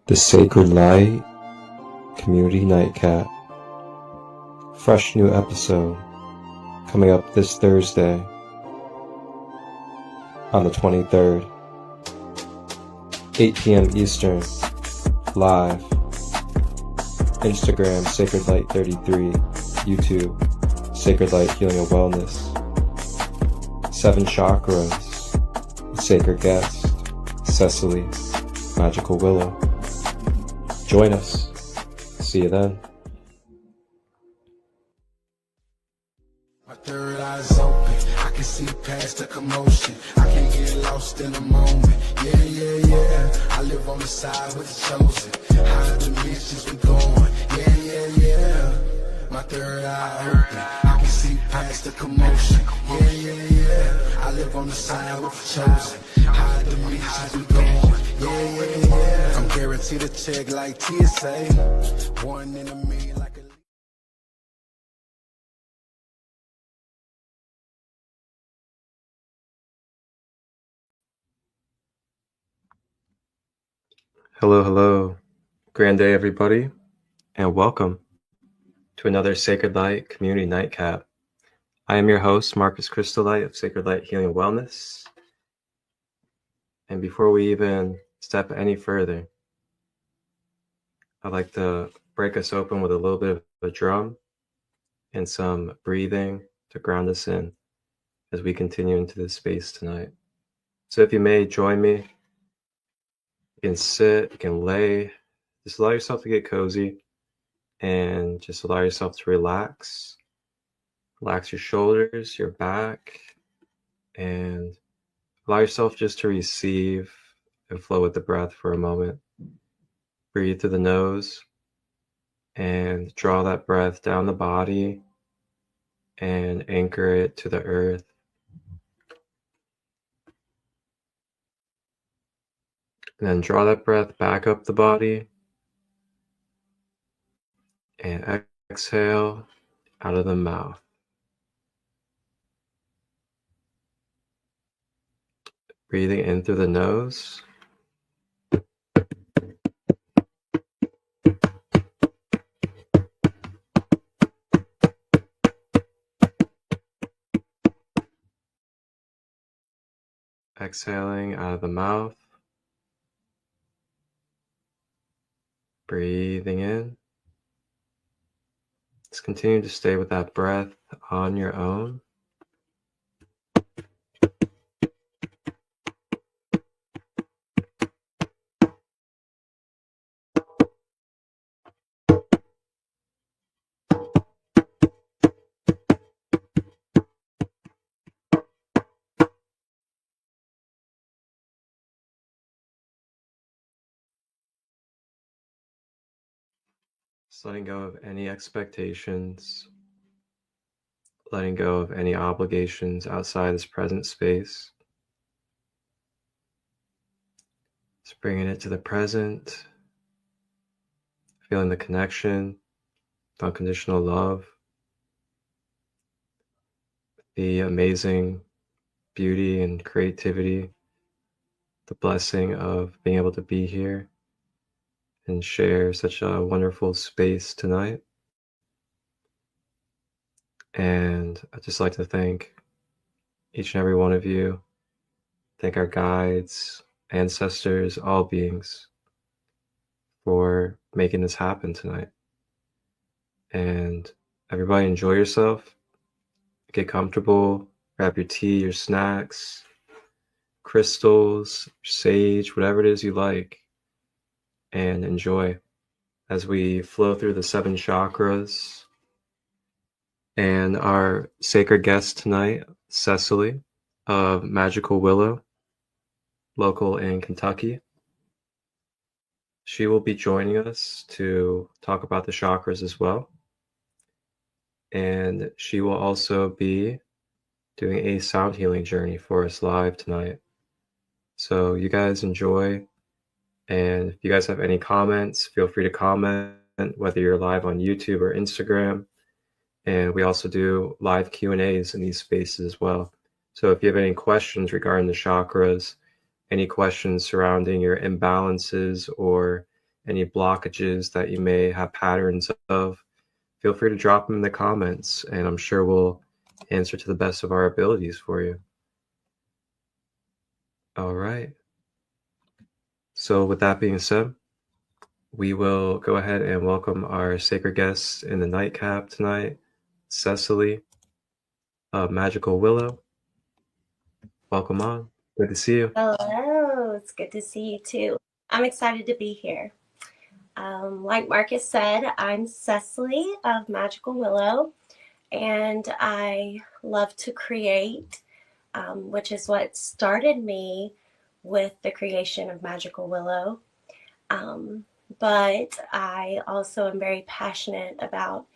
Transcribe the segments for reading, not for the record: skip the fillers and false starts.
The SaCrEd Light Community Nightcap. Fresh new episode coming up this Thursday on the 23rd, 8 p.m. Eastern, live. Instagram, SaCrEd Light 33, YouTube, SaCrEd Light Healing and Wellness, 7 Chakras, SaCrEd Guest, Sesily, Magical Willow. Join us. See you then. My third eye's open, I can see past the commotion. I can't get lost in a moment. Yeah. I live on the side with the chosen. Higher dimensions we going. Yeah. My third eye open, I can see past the commotion. Yeah. I live on the side with the chosen. Higher dimensions we going. Yeah. I'm guaranteed to check like TSA. 1 in a million like a... Hello. Grand day, everybody, and welcome to another SaCrEd Light Community Nightcap. I am your host, Marcus Crystallite of SaCrEd Light Healing and Wellness. And before we even step any further, I'd like to break us open with a little bit of a drum and some breathing to ground us in as we continue into this space tonight. So if you may, join me. You can sit, you can lay, just allow yourself to get cozy and just allow yourself to relax. Relax your shoulders, your back, and allow yourself just to receive and flow with the breath for a moment. Breathe through the nose and draw that breath down the body and anchor it to the earth. And then draw that breath back up the body and exhale out of the mouth. Breathing in through the nose. Exhaling out of the mouth. Breathing in. Just continue to stay with that breath on your own. Just letting go of any expectations, letting go of any obligations outside this present space. Just bringing it to the present, feeling the connection, the unconditional love, the amazing beauty and creativity, the blessing of being able to be here and share such a wonderful space tonight. And I'd just like to thank each and every one of you, thank our guides, ancestors, all beings for making this happen tonight. And everybody enjoy yourself, get comfortable, grab your tea, your snacks, crystals, sage, whatever it is you like, and enjoy as we flow through the 7 chakras. And our SaCrEd guest tonight, Sesily of Magical Willow, local in Kentucky. She will be joining us to talk about the chakras as well. And she will also be doing a sound healing journey for us live tonight. So you guys enjoy. And if you guys have any comments, feel free to comment, whether you're live on YouTube or Instagram. And we also do live Q&As in these spaces as well. So if you have any questions regarding the chakras, any questions surrounding your imbalances or any blockages that you may have patterns of, feel free to drop them in the comments, and I'm sure we'll answer to the best of our abilities for you. All right. So with that being said, we will go ahead and welcome our sacred guest in the nightcap tonight, Sesily of Magical Willow. Welcome on. Good to see you. Hello, it's good to see you too. I'm excited to be here. Like Marcus said, I'm Sesily of Magical Willow, and I love to create, which is what started me with the creation of Magical Willow. But I also am very passionate about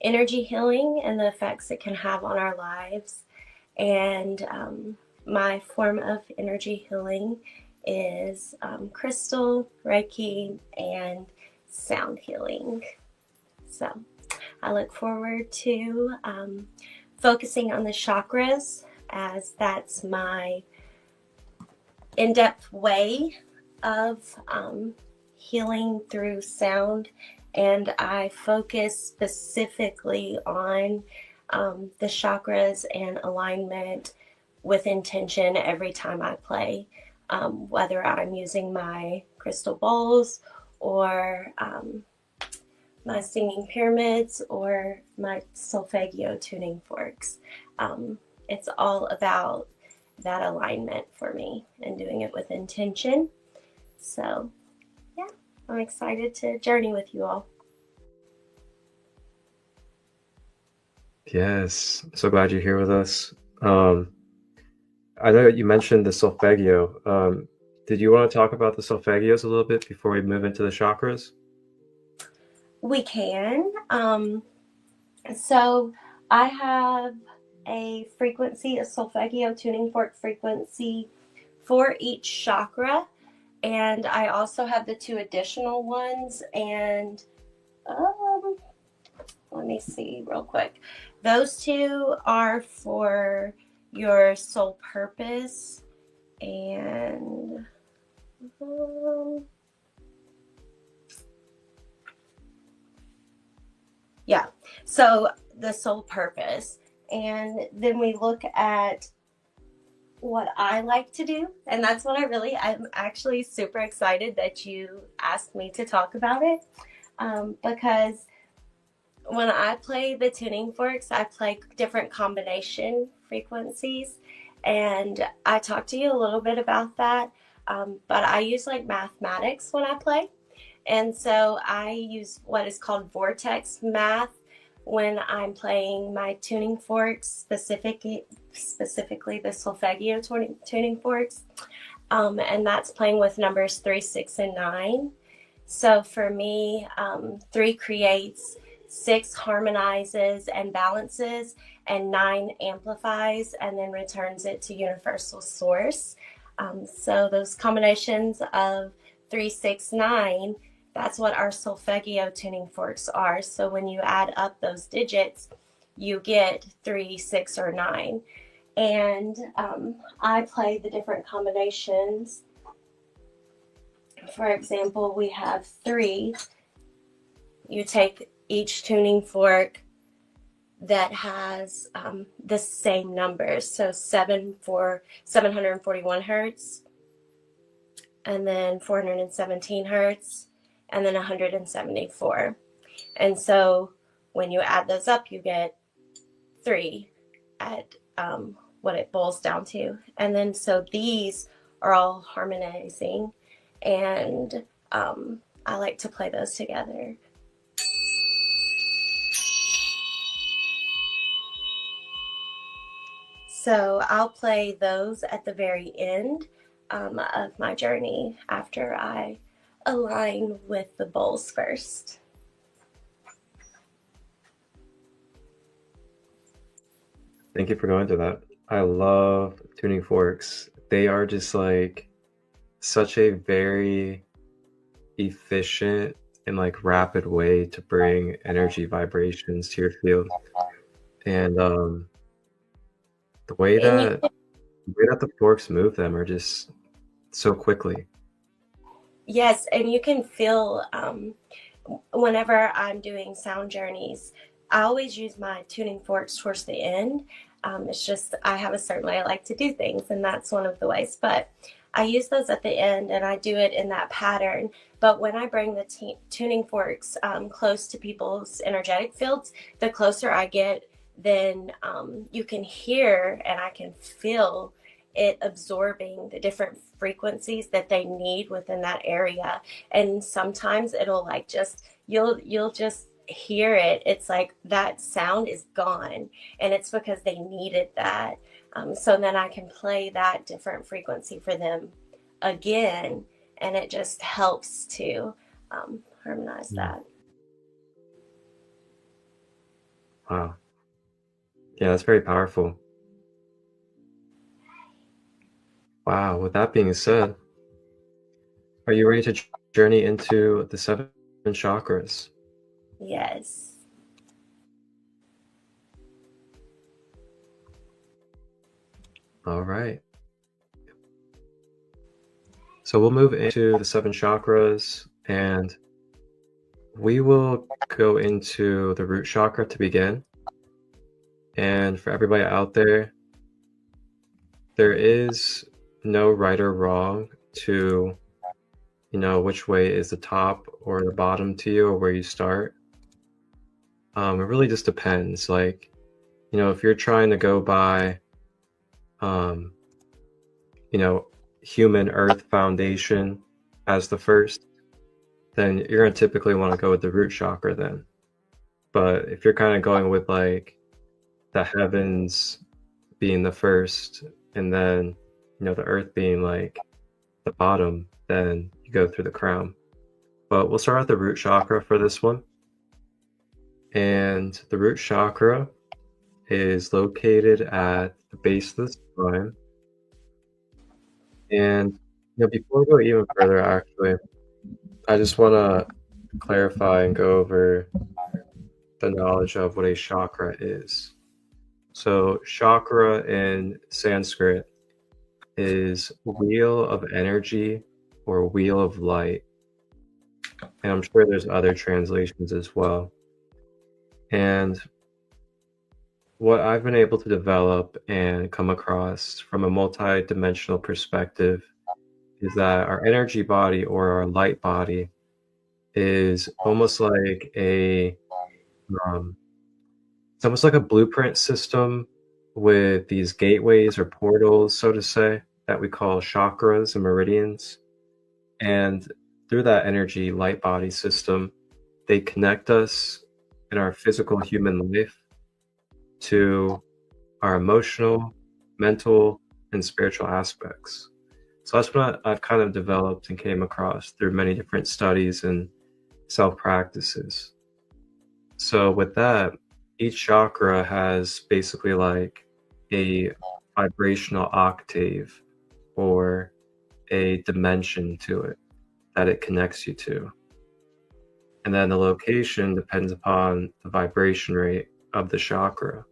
energy healing and the effects it can have on our lives. And my form of energy healing is crystal, Reiki, and sound healing. So I look forward to focusing on the chakras, as that's my in-depth way of healing through sound, and I focus specifically on the chakras and alignment with intention every time I play, whether I'm using my crystal bowls or my singing pyramids or my solfeggio tuning forks. It's all about that alignment for me and doing it with intention. So yeah, I'm excited to journey with you all. Yes, so glad you're here with us. I know you mentioned the solfeggio. Did you want to talk about the solfeggios a little bit before we move into the chakras? We can. So I have a frequency, a solfeggio tuning fork frequency for each chakra, and I also have the 2 additional ones. And let me see real quick. Those 2 are for your soul purpose, and yeah, so the soul purpose. And then we look at what I like to do, and that's what I'm actually super excited that you asked me to talk about it, because when I play the tuning forks, I play different combination frequencies, and I talked to you a little bit about that, but I use like mathematics when I play. And so I use what is called vortex math when I'm playing my tuning forks, specifically the solfeggio tuning forks. And that's playing with numbers 3, 6, and 9. So for me, 3 creates, 6 harmonizes and balances, and 9 amplifies and then returns it to universal source. So those combinations of 3, 6, 9, that's what our solfeggio tuning forks are. So when you add up those digits, you get 3, 6, or 9. And I play the different combinations. For example, we have 3. You take each tuning fork that has the same numbers. So 7 for 741 hertz, and then 417 hertz, and then 174. And so when you add those up, you get 3 at what it boils down to. And then so these are all harmonizing, and I like to play those together. So I'll play those at the very end of my journey after I align with the bowls first. Thank you for going to that. I love tuning forks. They are just like such a very efficient and like rapid way to bring energy vibrations to your field. And the way that the forks move them are just so quickly. Yes, and you can feel whenever I'm doing sound journeys, I always use my tuning forks towards the end. It's just I have a certain way I like to do things, and that's one of the ways. But I use those at the end, and I do it in that pattern. But when I bring the tuning forks close to people's energetic fields, the closer I get, then you can hear and I can feel it absorbing the different frequencies that they need within that area. And sometimes it'll like just you'll just hear it. It's like that sound is gone, and it's because they needed that. So then I can play that different frequency for them again, and it just helps to harmonize that. Wow. Yeah, that's very powerful. Wow. With that being said, are you ready to journey into the 7 chakras? Yes. All right. So we'll move into the 7 chakras, and we will go into the root chakra to begin. And for everybody out there is no right or wrong to, which way is the top or the bottom to you or where you start. It really just depends. Like, if you're trying to go by, human earth foundation as the first, then you're going to typically want to go with the root chakra then. But if you're kind of going with like the heavens being the first and then, the earth being like the bottom, then you go through the crown. But we'll start with the root chakra for this one. And the root chakra is located at the base of the spine. And before we go even further, actually, I just want to clarify and go over the knowledge of what a chakra is. So chakra in Sanskrit is wheel of energy or wheel of light. And I'm sure there's other translations as well. And what I've been able to develop and come across from a multi-dimensional perspective is that our energy body or our light body is almost like it's almost like a blueprint system with these gateways or portals, so to say, that we call chakras and meridians. And through that energy light body system, they connect us in our physical human life to our emotional, mental, and spiritual aspects. So that's what I've kind of developed and came across through many different studies and self-practices. So with that, each chakra has basically like a vibrational octave or a dimension to it that it connects you to. And then the location depends upon the vibration rate of the chakra.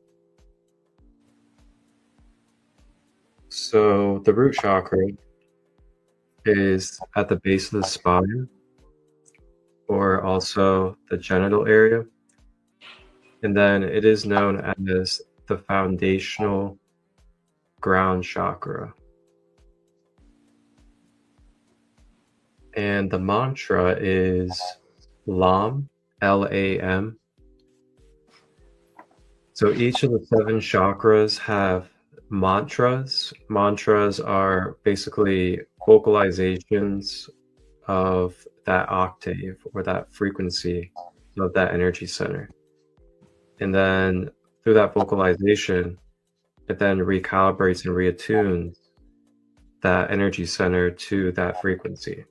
So the root chakra is at the base of the spine, or also the genital area. And then it is known as the foundational ground chakra. And the mantra is LAM, L-A-M. So each of the 7 chakras have mantras. Mantras are basically vocalizations of that octave or that frequency of that energy center. And then through that vocalization, it then recalibrates and reattunes that energy center to that frequency.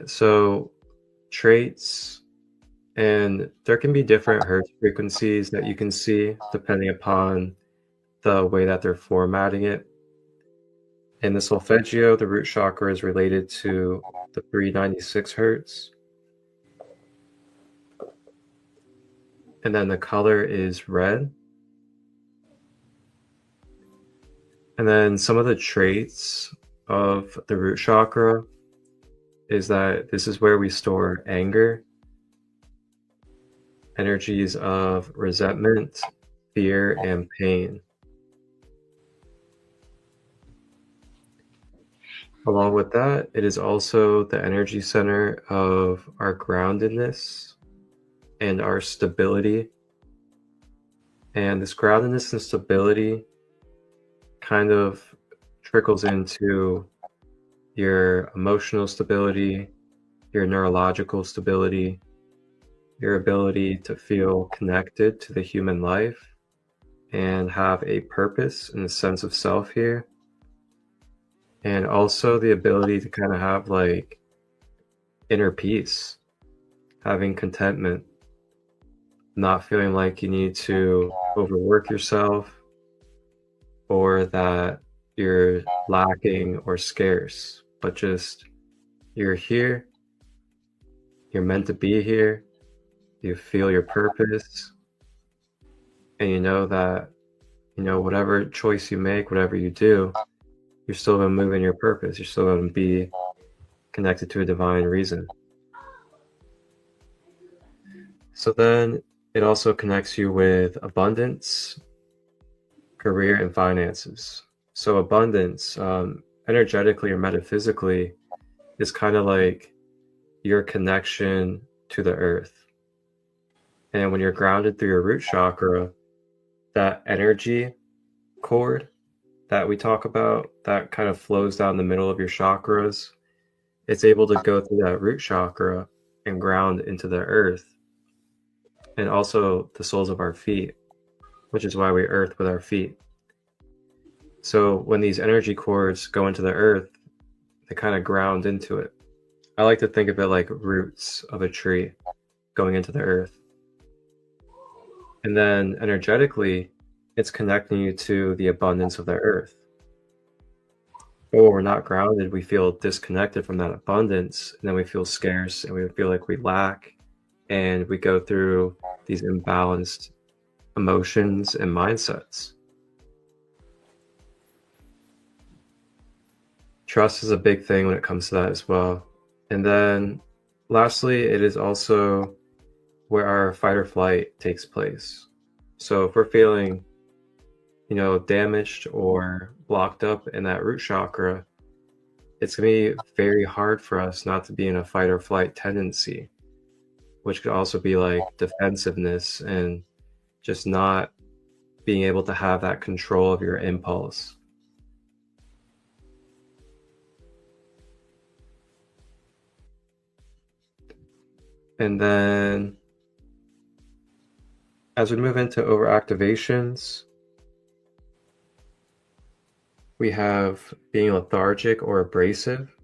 So traits, and there can be different hertz frequencies that you can see depending upon the way that they're formatting it. In the solfeggio, the root chakra is related to the 396 hertz. And then the color is red. And then some of the traits of the root chakra is that this is where we store anger, energies of resentment, fear, and pain. Along with that, it is also the energy center of our groundedness and our stability. And this groundedness and stability kind of trickles into your emotional stability, your neurological stability, your ability to feel connected to the human life and have a purpose and a sense of self here. And also the ability to kind of have like inner peace, having contentment, not feeling like you need to overwork yourself or that you're lacking or scarce, but just you're here, you're meant to be here, you feel your purpose, and you know that, whatever choice you make, whatever you do, you're still going to move in your purpose. You're still going to be connected to a divine reason. So then it also connects you with abundance, career, and finances. So abundance, energetically or metaphysically, is kind of like your connection to the earth. And when you're grounded through your root chakra, that energy cord that we talk about, that kind of flows down the middle of your chakras, it's able to go through that root chakra and ground into the earth, and also the soles of our feet, which is why we earth with our feet. So when these energy cords go into the earth, they kind of ground into it. I like to think of it like roots of a tree going into the earth. And then energetically, it's connecting you to the abundance of the earth. But when we're not grounded, we feel disconnected from that abundance, and then we feel scarce and we feel like we lack, and we go through these imbalanced emotions and mindsets. Trust is a big thing when it comes to that as well. And then lastly, it is also where our fight or flight takes place. So if we're feeling, damaged or blocked up in that root chakra, it's going to be very hard for us not to be in a fight or flight tendency, which could also be like defensiveness and just not being able to have that control of your impulse. And then as we move into overactivations, we have being lethargic or abrasive,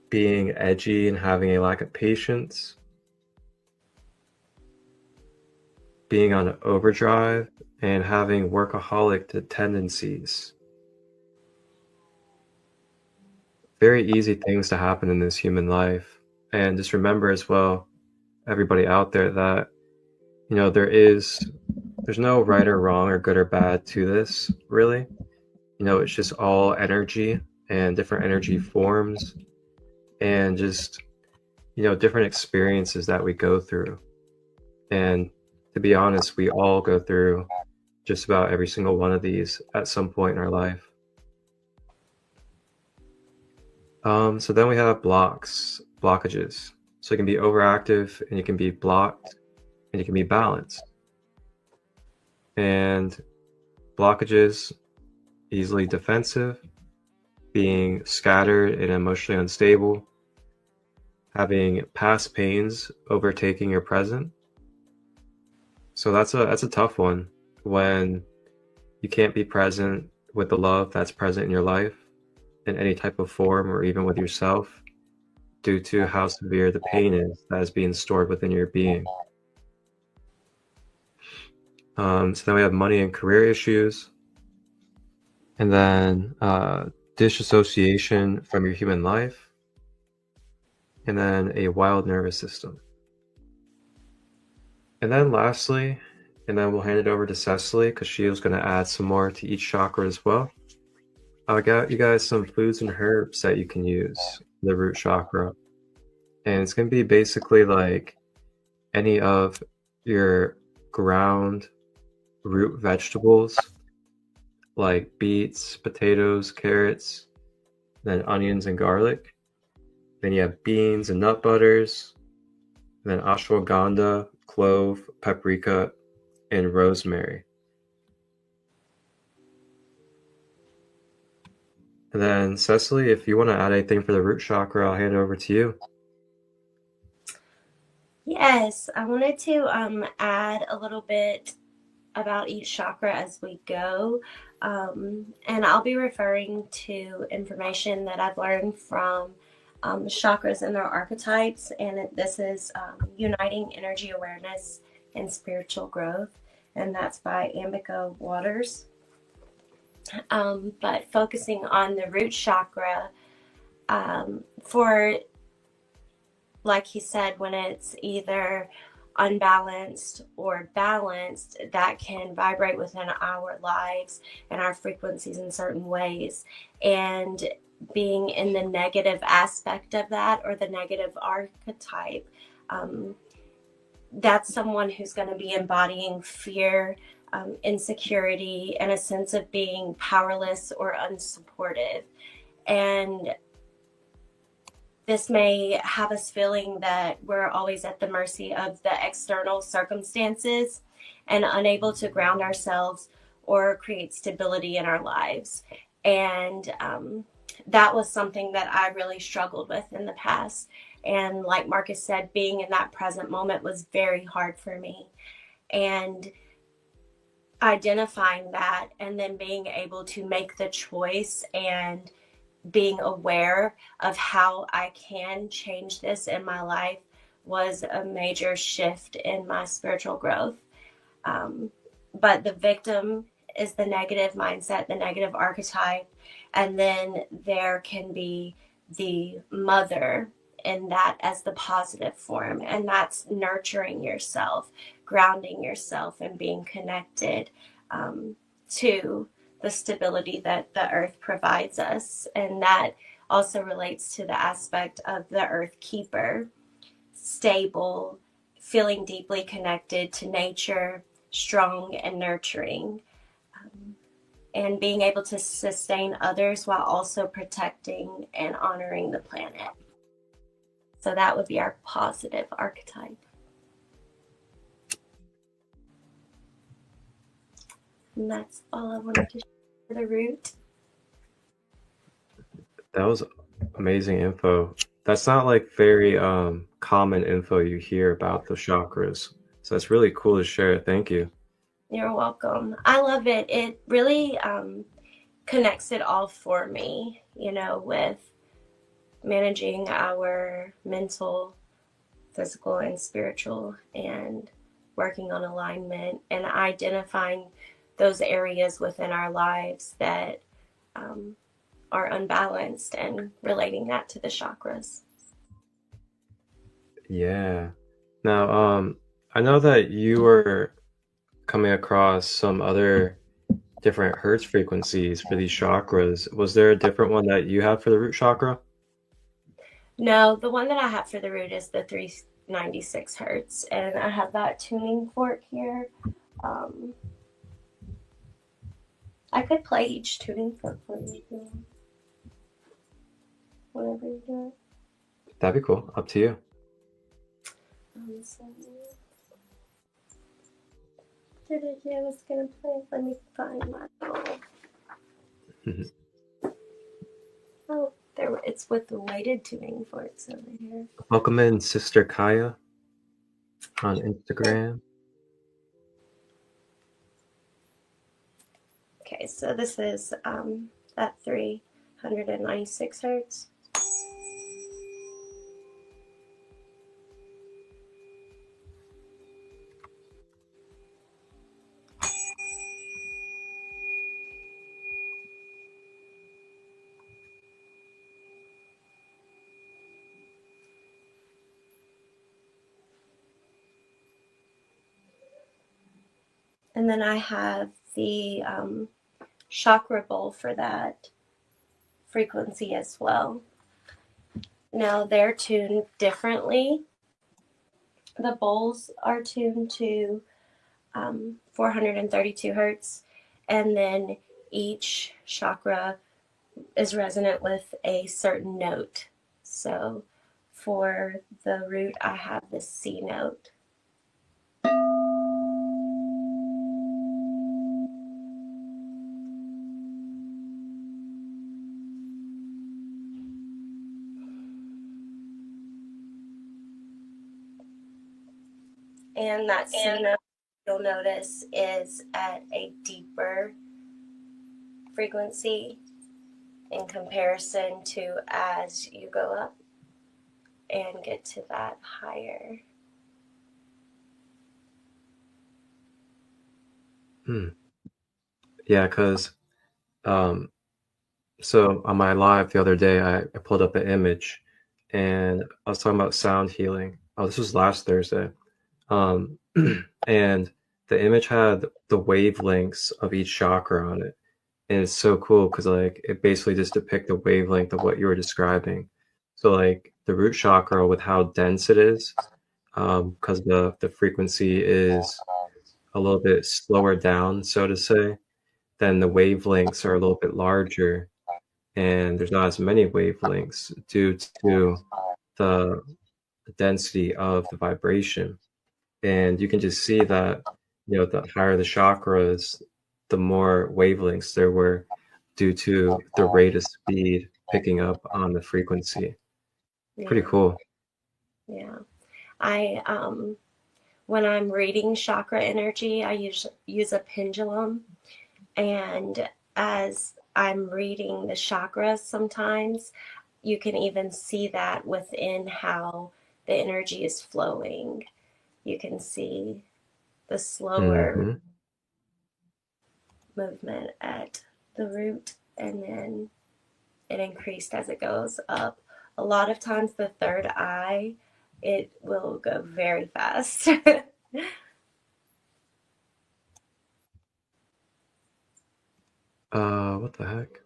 being edgy and having a lack of patience, being on overdrive and having workaholic tendencies. Very easy things to happen in this human life. And just remember as well, everybody out there, that there's no right or wrong or good or bad to this, really. It's just all energy and different energy forms and just different experiences that we go through. And to be honest, we all go through just about every single one of these at some point in our life. So then we have blockages. So you can be overactive and you can be blocked and you can be balanced. And blockages, easily defensive, being scattered and emotionally unstable, having past pains overtaking your present. So that's a tough one when you can't be present with the love that's present in your life in any type of form or even with yourself due to how severe the pain is that is being stored within your being. So then we have money and career issues, and then disassociation from your human life, and then a wild nervous system. And then lastly and then we'll hand it over to Sesily because she was going to add some more to each chakra as well. I got you guys some foods and herbs that you can use for the root chakra. And it's going to be basically like any of your ground root vegetables, like beets, potatoes, carrots, then onions and garlic. Then you have beans and nut butters, then ashwagandha, clove, paprika, and rosemary. And then Sesily, if you want to add anything for the root chakra, I'll hand it over to you. Yes, I wanted to add a little bit about each chakra as we go. And I'll be referring to information that I've learned from chakras and their archetypes. And this is Uniting Energy Awareness and Spiritual Growth. And that's by Ambika Waters. But focusing on the root chakra, for, like he said, when it's either unbalanced or balanced, that can vibrate within our lives and our frequencies in certain ways. And being in the negative aspect of that, or the negative archetype, that's someone who's going to be embodying fear, insecurity, and a sense of being powerless or unsupported. And this may have us feeling that we're always at the mercy of the external circumstances and unable to ground ourselves or create stability in our lives. And that was something that I really struggled with in the past. And like Marcus said, being in that present moment was very hard for me. And identifying that and then being able to make the choice and being aware of how I can change this in my life was a major shift in my spiritual growth. But the victim is the negative mindset, the negative archetype. And then there can be the mother in that as the positive form. And that's nurturing yourself, grounding yourself, and being connected to the stability that the earth provides us. And that also relates to the aspect of the earth keeper, stable, feeling deeply connected to nature, strong and nurturing, and being able to sustain others while also protecting and honoring the planet. So that would be our positive archetype. And that's all I wanted to share for the root. That was amazing info. That's not like very common info you hear about the chakras. So that's really cool to share. Thank you. You're welcome. I love it. It really connects it all for me, with managing our mental, physical, and spiritual, and working on alignment and identifying those areas within our lives that are unbalanced and relating that to the chakras. Yeah. Now, I know that you were coming across some other different hertz frequencies for these chakras. Was there a different one that you have for the root chakra? No, the one that I have for the root is the 396 hertz, and I have that tuning fork here. I could play each tuning fork for you if you want. Whatever you do. That'd be cool. Up to you. So, I was gonna play. Let me find my Oh, there. It's with the weighted tuning forks over here. Welcome in, Sister Kaya, on Instagram. Okay, so this is at 396 hertz. And then I have the chakra bowl for that frequency as well. Now they're tuned differently. The bowls are tuned to 432 hertz, and then each chakra is resonant with a certain note. So for the root, I have the C note. And that C note, you'll notice, is at a deeper frequency in comparison to as you go up and get to that higher. Yeah, because so on my live the other day, I pulled up an image, and I was talking about sound healing. Oh, this was last Thursday. And the image had the wavelengths of each chakra on it. And it's so cool because like it basically just depicts the wavelength of what you were describing. So like the root chakra with how dense it is, because the frequency is a little bit slower down, so to say, then the wavelengths are a little bit larger, and there's not as many wavelengths due to the density of the vibration. And you can just see that, the higher the chakras, the more wavelengths there were due to the rate of speed picking up on the frequency. Pretty cool. Yeah. I when I'm reading chakra energy, I use a pendulum, and as I'm reading the chakras, sometimes you can even see that within how the energy is flowing. You can see the slower movement at the root, and then it increased as it goes up. A lot of times the third eye, it will go very fast. What the heck?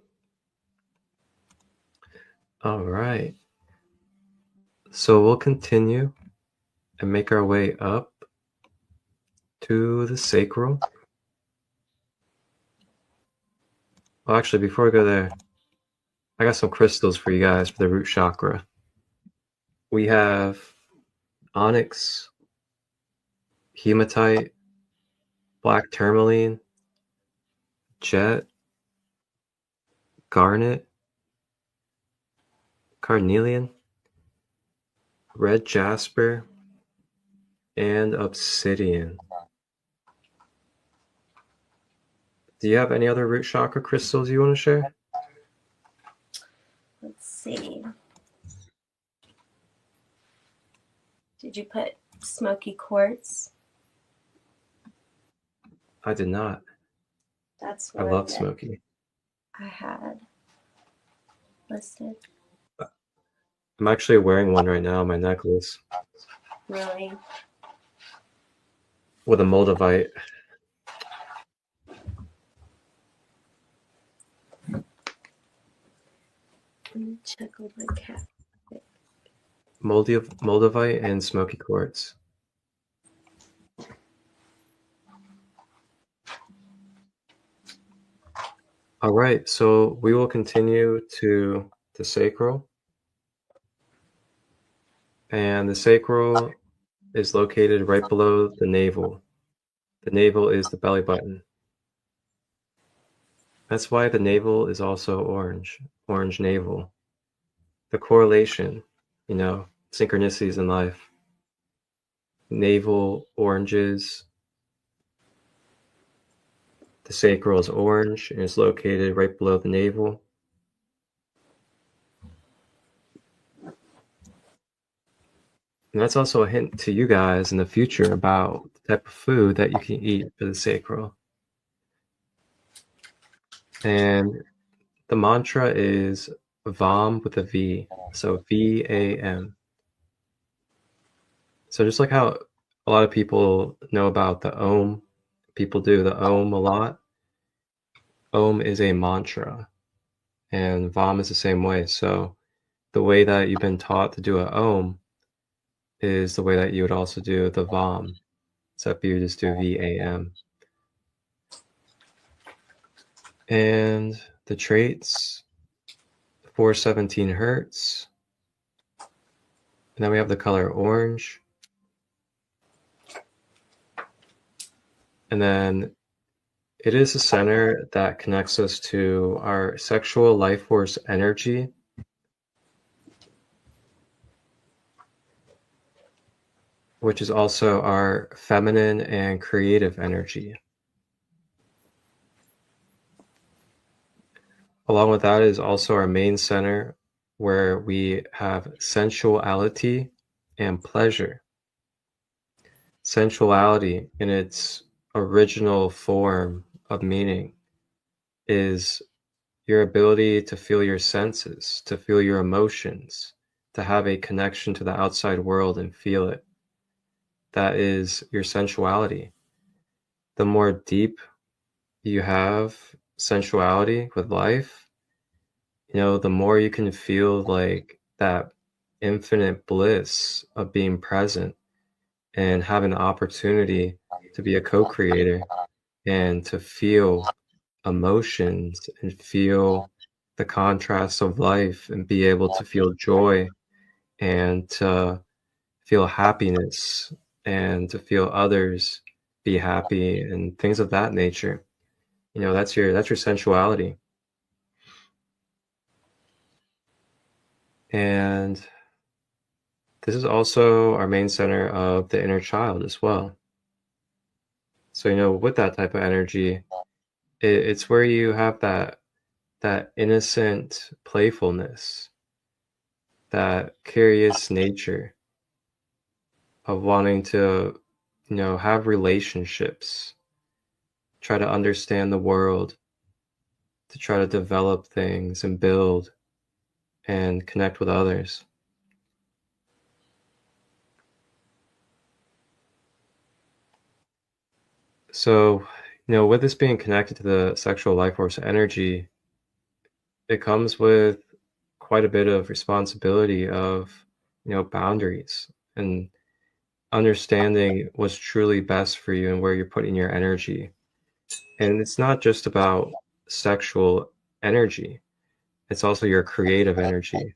All right. So we'll continue and make our way up to the sacral. Well, actually, before we go there, I got some crystals for you guys for the root chakra. We have onyx, hematite, black tourmaline, jet, garnet, carnelian, red jasper, and obsidian. Do you have any other root chakra crystals you want to share? Let's see. Did you put smoky quartz? I did not. That's I one love that smoky. I had listed. I'm actually wearing one right now on my necklace Really? with a moldavite. Let me check on my cat. Moldavite and smoky quartz. All right, so we will continue to the sacral. And the sacral is located right below the navel. The navel is the belly button. That's why the navel is also orange navel. The correlation, synchronicities in life. Navel oranges. The sacral is orange and is located right below the navel. And that's also a hint to you guys in the future about the type of food that you can eat for the sacral. And the mantra is VAM with a V, so VAM. So just like how a lot of people know about the Om people do the Om a lot. Om is a mantra, and Vam is the same way. So the way that you've been taught to do a Om is the way that you would also do the Vam, except you just do VAM. And the traits, 417 hertz. And then we have the color orange. And then it is a center that connects us to our sexual life force energy. Which is also our feminine and creative energy. Along with that is also our main center, where we have sensuality and pleasure. Sensuality in its original form of meaning is your ability to feel your senses, to feel your emotions, to have a connection to the outside world and feel it. That is your sensuality. The more deep you have sensuality with life, the more you can feel like that infinite bliss of being present and have an opportunity to be a co-creator and to feel emotions and feel the contrast of life and be able to feel joy and to feel happiness and to feel others be happy and things of that nature. That's your sensuality. And this is also our main center of the inner child as well. So, with that type of energy, it's where you have that innocent playfulness, that curious nature of wanting to, have relationships, try to understand the world, to try to develop things and build and connect with others. So, with this being connected to the sexual life force energy, it comes with quite a bit of responsibility of, boundaries and understanding what's truly best for you and where you're putting your energy. And it's not just about sexual energy. It's also your creative energy.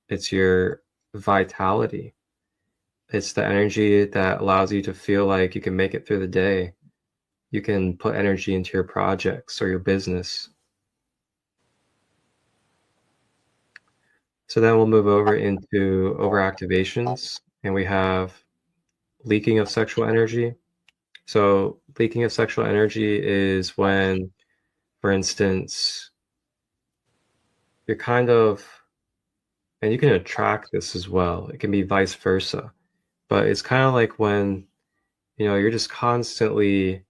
It's your vitality. It's the energy that allows you to feel like you can make it through the day. You can put energy into your projects or your business. So then we'll move over into overactivations, and we have leaking of sexual energy. So leaking of sexual energy is when, for instance, you're kind of, and you can attract this as well. It can be vice versa, but it's kind of like when, you're just constantly,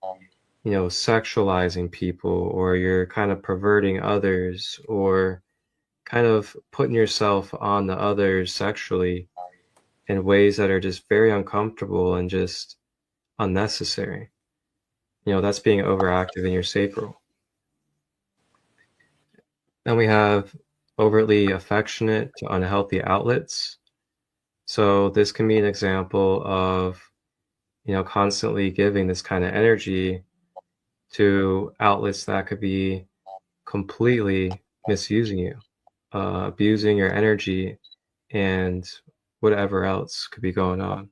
sexualizing people, or you're kind of perverting others, or kind of putting yourself on the others sexually in ways that are just very uncomfortable and just unnecessary. That's being overactive in your sacral. Then we have overtly affectionate to unhealthy outlets. So this can be an example of, constantly giving this kind of energy to outlets that could be completely misusing you, abusing your energy, and whatever else could be going on.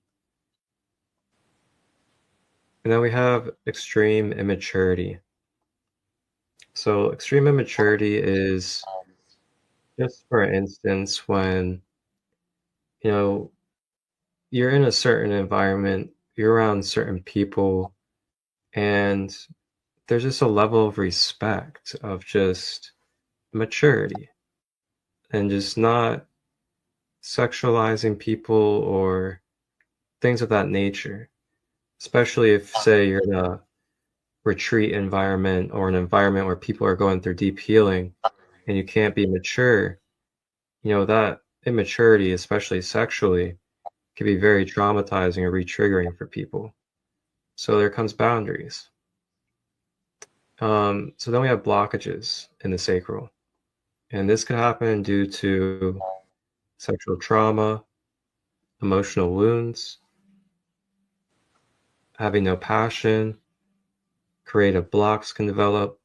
And then we have extreme immaturity. So extreme immaturity is just, for instance, when, you're in a certain environment, you're around certain people, and there's just a level of respect, of just maturity, and just not sexualizing people or things of that nature. Especially if, say, you're in a retreat environment or an environment where people are going through deep healing and you can't be mature, that immaturity, especially sexually, can be very traumatizing or re-triggering for people. So there comes boundaries. So then we have blockages in the sacral. And this could happen due to sexual trauma, emotional wounds, having no passion, creative blocks can develop,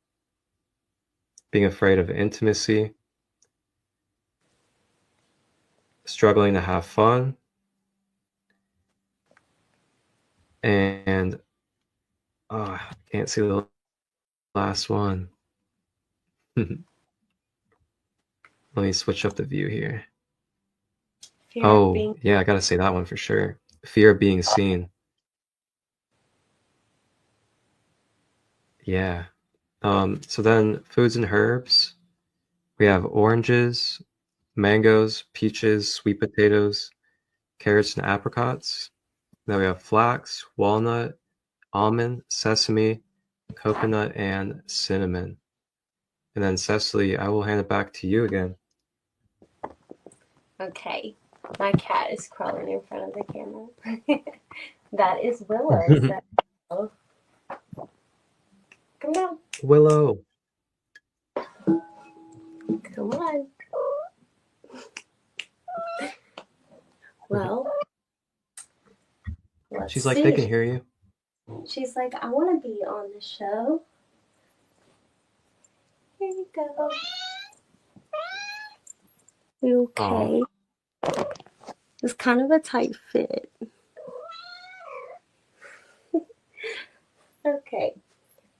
being afraid of intimacy, struggling to have fun, and I can't see the last one. Let me switch up the view here. Yeah, I gotta say that one for sure. Fear of being seen. Yeah. So then foods and herbs. We have oranges, mangoes, peaches, sweet potatoes, carrots, and apricots. Then we have flax, walnut, almond, sesame, coconut, and cinnamon. And then Sesily, I will hand it back to you again. Okay. My cat is crawling in front of the camera. That is Willow. Is that Willow? Come on. Willow. Come on. Well, She's like, they can hear you. She's like, I want to be on the show. Here you go. You okay? Aww. It's kind of a tight fit. Okay.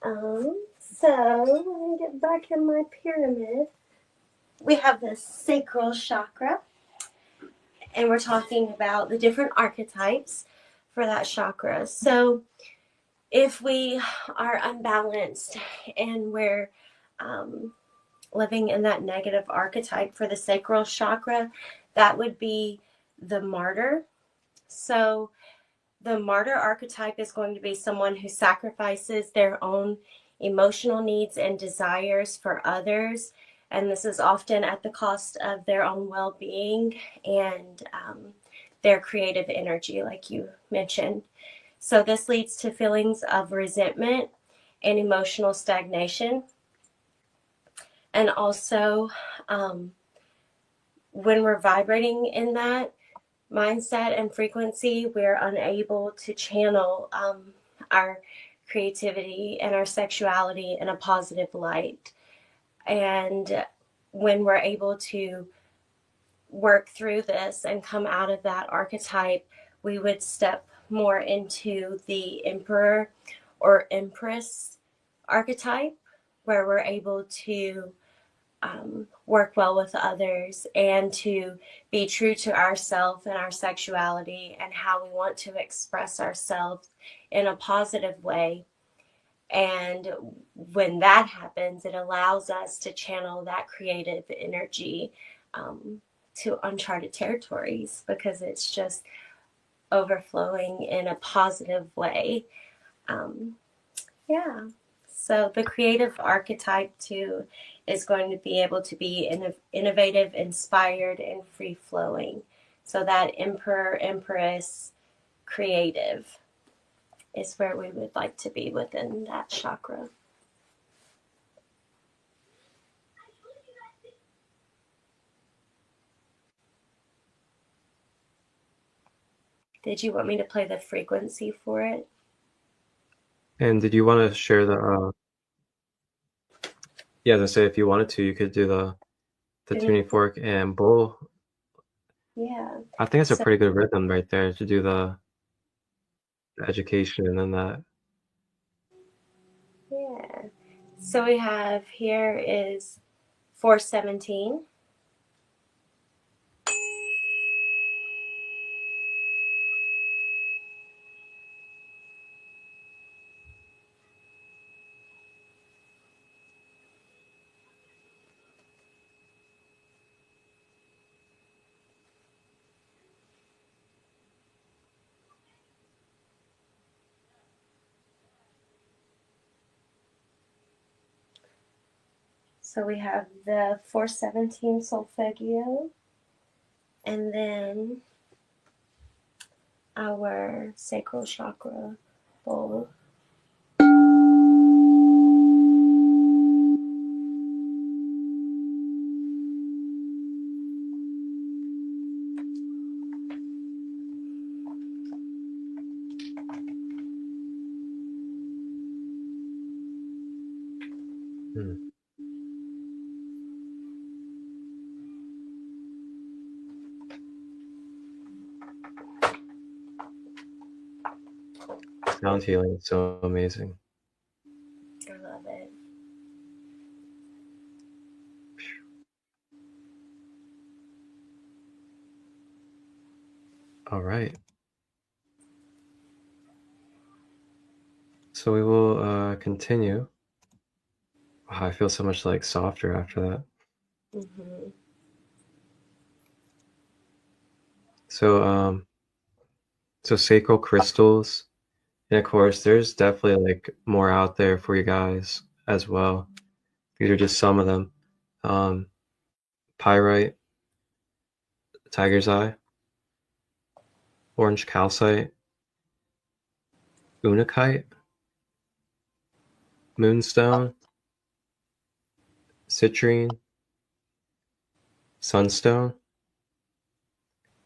So let me get back in my pyramid. We have the sacral chakra, and we're talking about the different archetypes for that chakra. So if we are unbalanced and we're living in that negative archetype for the sacral chakra, that would be the martyr. So the martyr archetype is going to be someone who sacrifices their own emotional needs and desires for others. And this is often at the cost of their own well-being and their creative energy, like you mentioned. So this leads to feelings of resentment and emotional stagnation. And also, when we're vibrating in that mindset and frequency, we're unable to channel our creativity and our sexuality in a positive light. And when we're able to work through this and come out of that archetype, we would step more into the emperor or empress archetype, where we're able to work well with others and to be true to ourselves and our sexuality and how we want to express ourselves in a positive way. And when that happens, it allows us to channel that creative energy to uncharted territories, because it's just overflowing in a positive way. Yeah. So the creative archetype too is going to be able to be innovative, inspired, and free-flowing. So that emperor, empress, creative is where we would like to be within that chakra. Did you want me to play the frequency for it? And did you want to share the yeah, to say if you wanted to, you could do the tuning fork and bowl. Yeah. I think it's a pretty good rhythm right there to do the education and then that. Yeah. So we have here is 417. So we have the 417 solfeggio, and then our sacral chakra bowl. sound healing is so amazing. I love it. All right. So we will continue. Wow, I feel so much like softer after that. Mm-hmm. So so sacral crystals, and of course there's definitely like more out there for you guys as well. These are just some of them. Um, Pyrite, tiger's eye, orange calcite, unakite, moonstone, citrine, sunstone,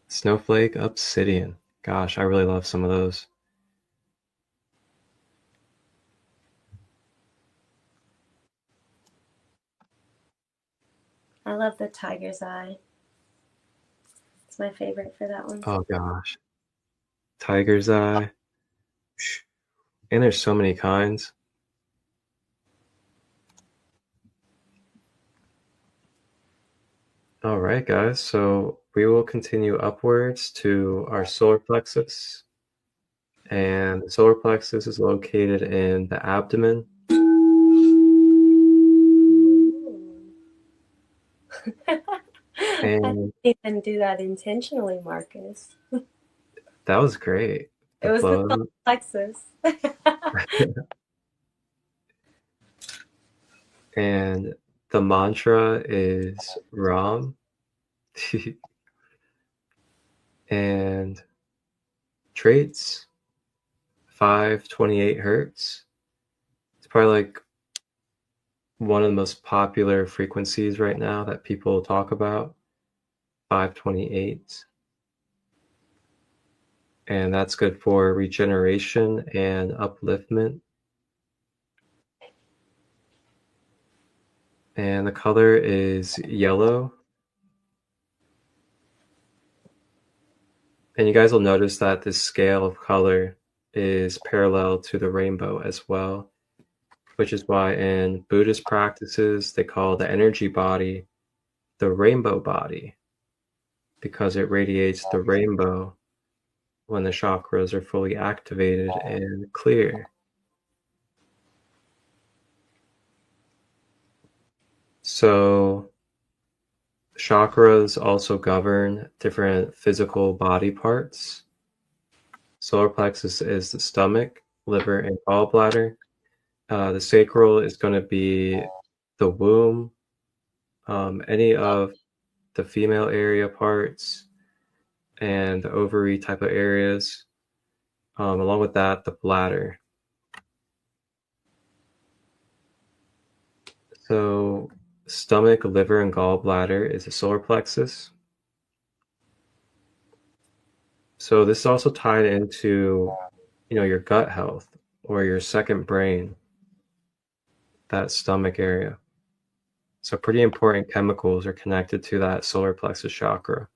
snowflake, obsidian. Gosh, I really love some of those. I love the tiger's eye. It's my favorite for that one. Oh gosh, tiger's eye. And there's so many kinds. All right, guys. So we will continue upwards to our solar plexus. And the solar plexus is located in the abdomen. I And didn't even do that intentionally, Marcus. that was great. It The was the flow. solar plexus. And the mantra is Ram. And traits 528 hertz. It's probably like one of the most popular frequencies right now that people talk about. 528. And that's good for regeneration and upliftment. And the color is yellow. And you guys will notice that this scale of color is parallel to the rainbow as well, which is why in Buddhist practices they call the energy body the rainbow body, because it radiates the rainbow when the chakras are fully activated and clear. So chakras also govern different physical body parts. Solar plexus is the stomach, liver, and gallbladder. The sacral is going to be the womb, any of the female area parts, and the ovary type of areas. Along with that, the bladder. So stomach, liver, and gallbladder is the solar plexus. So this is also tied into, your gut health or your second brain, that stomach area. So pretty important chemicals are connected to that solar plexus chakra.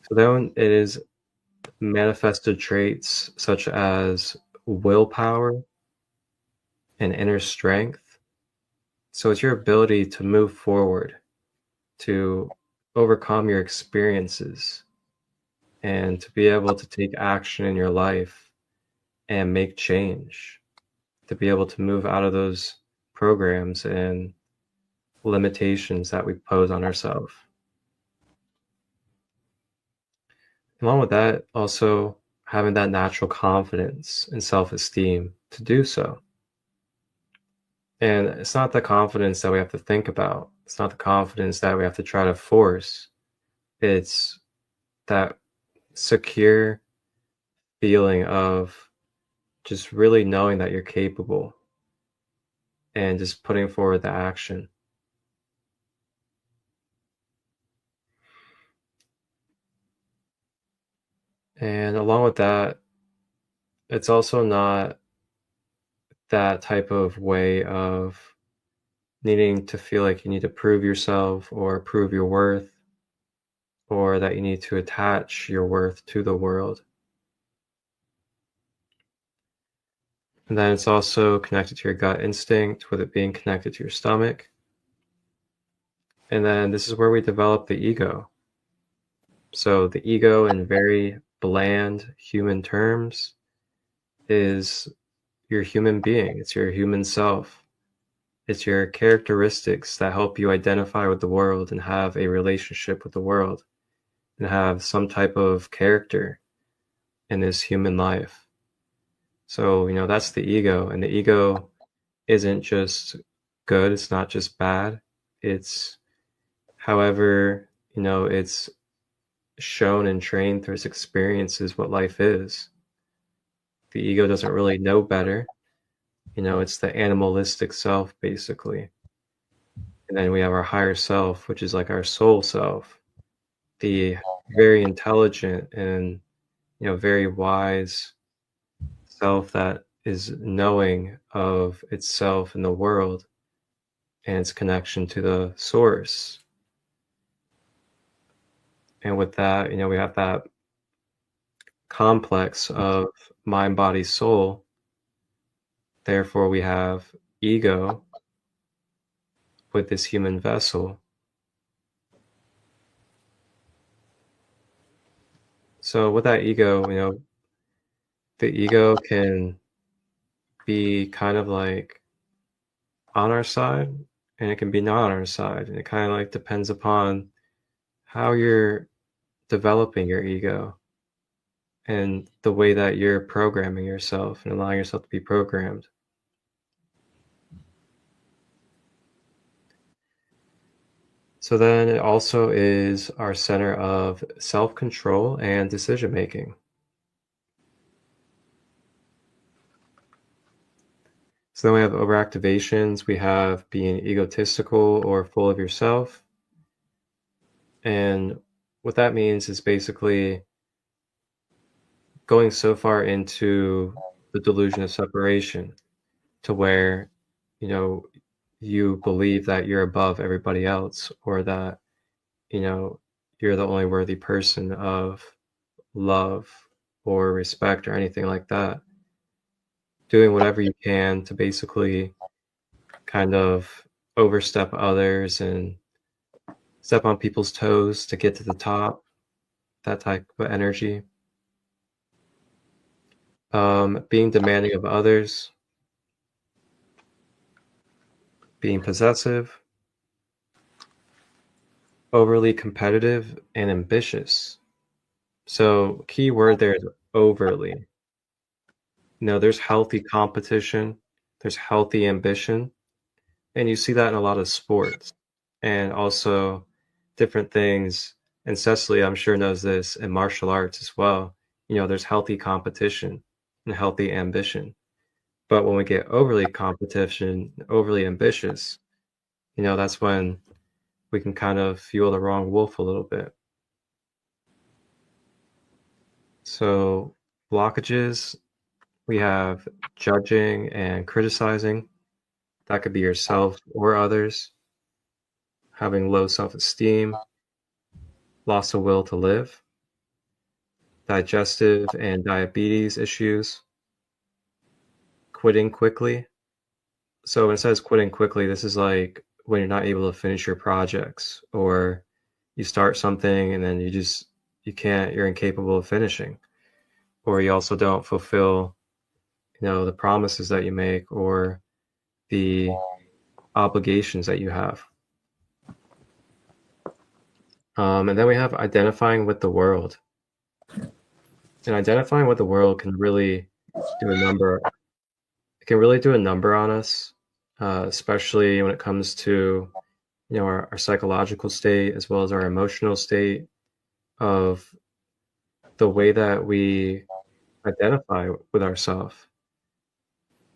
So then it is manifested traits such as willpower and inner strength. So it's your ability to move forward, to overcome your experiences, and to be able to take action in your life and make change, to be able to move out of those programs and limitations that we pose on ourselves. Along with that, also having that natural confidence and self-esteem to do so. And it's not the confidence that we have to think about. It's not the confidence that we have to try to force. It's that secure feeling of just really knowing that you're capable and just putting forward the action. And along with that, it's also not that type of way of needing to feel like you need to prove yourself or prove your worth, or that you need to attach your worth to the world. And then it's also connected to your gut instinct, with it being connected to your stomach. And then this is where we develop the ego. So the ego, in very bland human terms, is your human being. It's your human self. It's your characteristics that help you identify with the world and have a relationship with the world and have some type of character in this human life. So, that's the ego. And the ego isn't just good, it's not just bad. It's however, it's shown and trained through its experiences what life is. The ego doesn't really know better. It's the animalistic self, basically. And then we have our higher self, which is like our soul self, the very intelligent and, very wise self that is knowing of itself and the world and its connection to the source. And with that, we have that complex of mind, body, soul. Therefore, we have ego with this human vessel. So with that ego, the ego can be kind of like on our side, and it can be not on our side. And it kind of like depends upon how you're developing your ego and the way that you're programming yourself and allowing yourself to be programmed. So then it also is our center of self-control and decision-making. So then we have overactivations, we have being egotistical or full of yourself. And what that means is basically going so far into the delusion of separation to where, you believe that you're above everybody else, or that, you're the only worthy person of love or respect or anything like that. Doing whatever you can to basically kind of overstep others and step on people's toes to get to the top, that type of energy. Being demanding of others, being possessive, overly competitive, and ambitious. So key word there is overly. There's healthy competition, there's healthy ambition, and you see that in a lot of sports and also different things. And Sesily, I'm sure, knows this in martial arts as well. There's healthy competition and healthy ambition. But when we get overly competition, overly ambitious, that's when we can kind of fuel the wrong wolf a little bit. So blockages, we have judging and criticizing. That could be yourself or others. Having low self-esteem, loss of will to live, digestive and diabetes issues, quitting quickly. So when it says quitting quickly, this is like when you're not able to finish your projects, or you start something and then you're incapable of finishing, or you also don't fulfill, the promises that you make or the obligations that you have. And then we have identifying with the world. And identifying with the world can really do a number. It can really do a number on us, especially when it comes to, our psychological state as well as our emotional state, of the way that we identify with ourselves.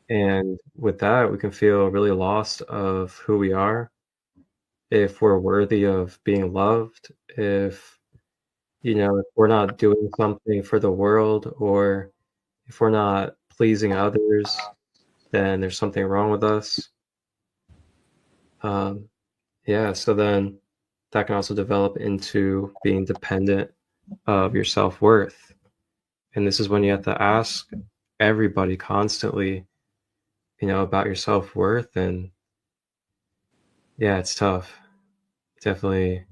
And with that, we can feel really lost of who we are, if we're worthy of being loved, if we're not doing something for the world, or if we're not pleasing others, then there's something wrong with us. So then that can also develop into being dependent of your self-worth. And this is when you have to ask everybody constantly, about your self-worth. And yeah, it's tough. It definitely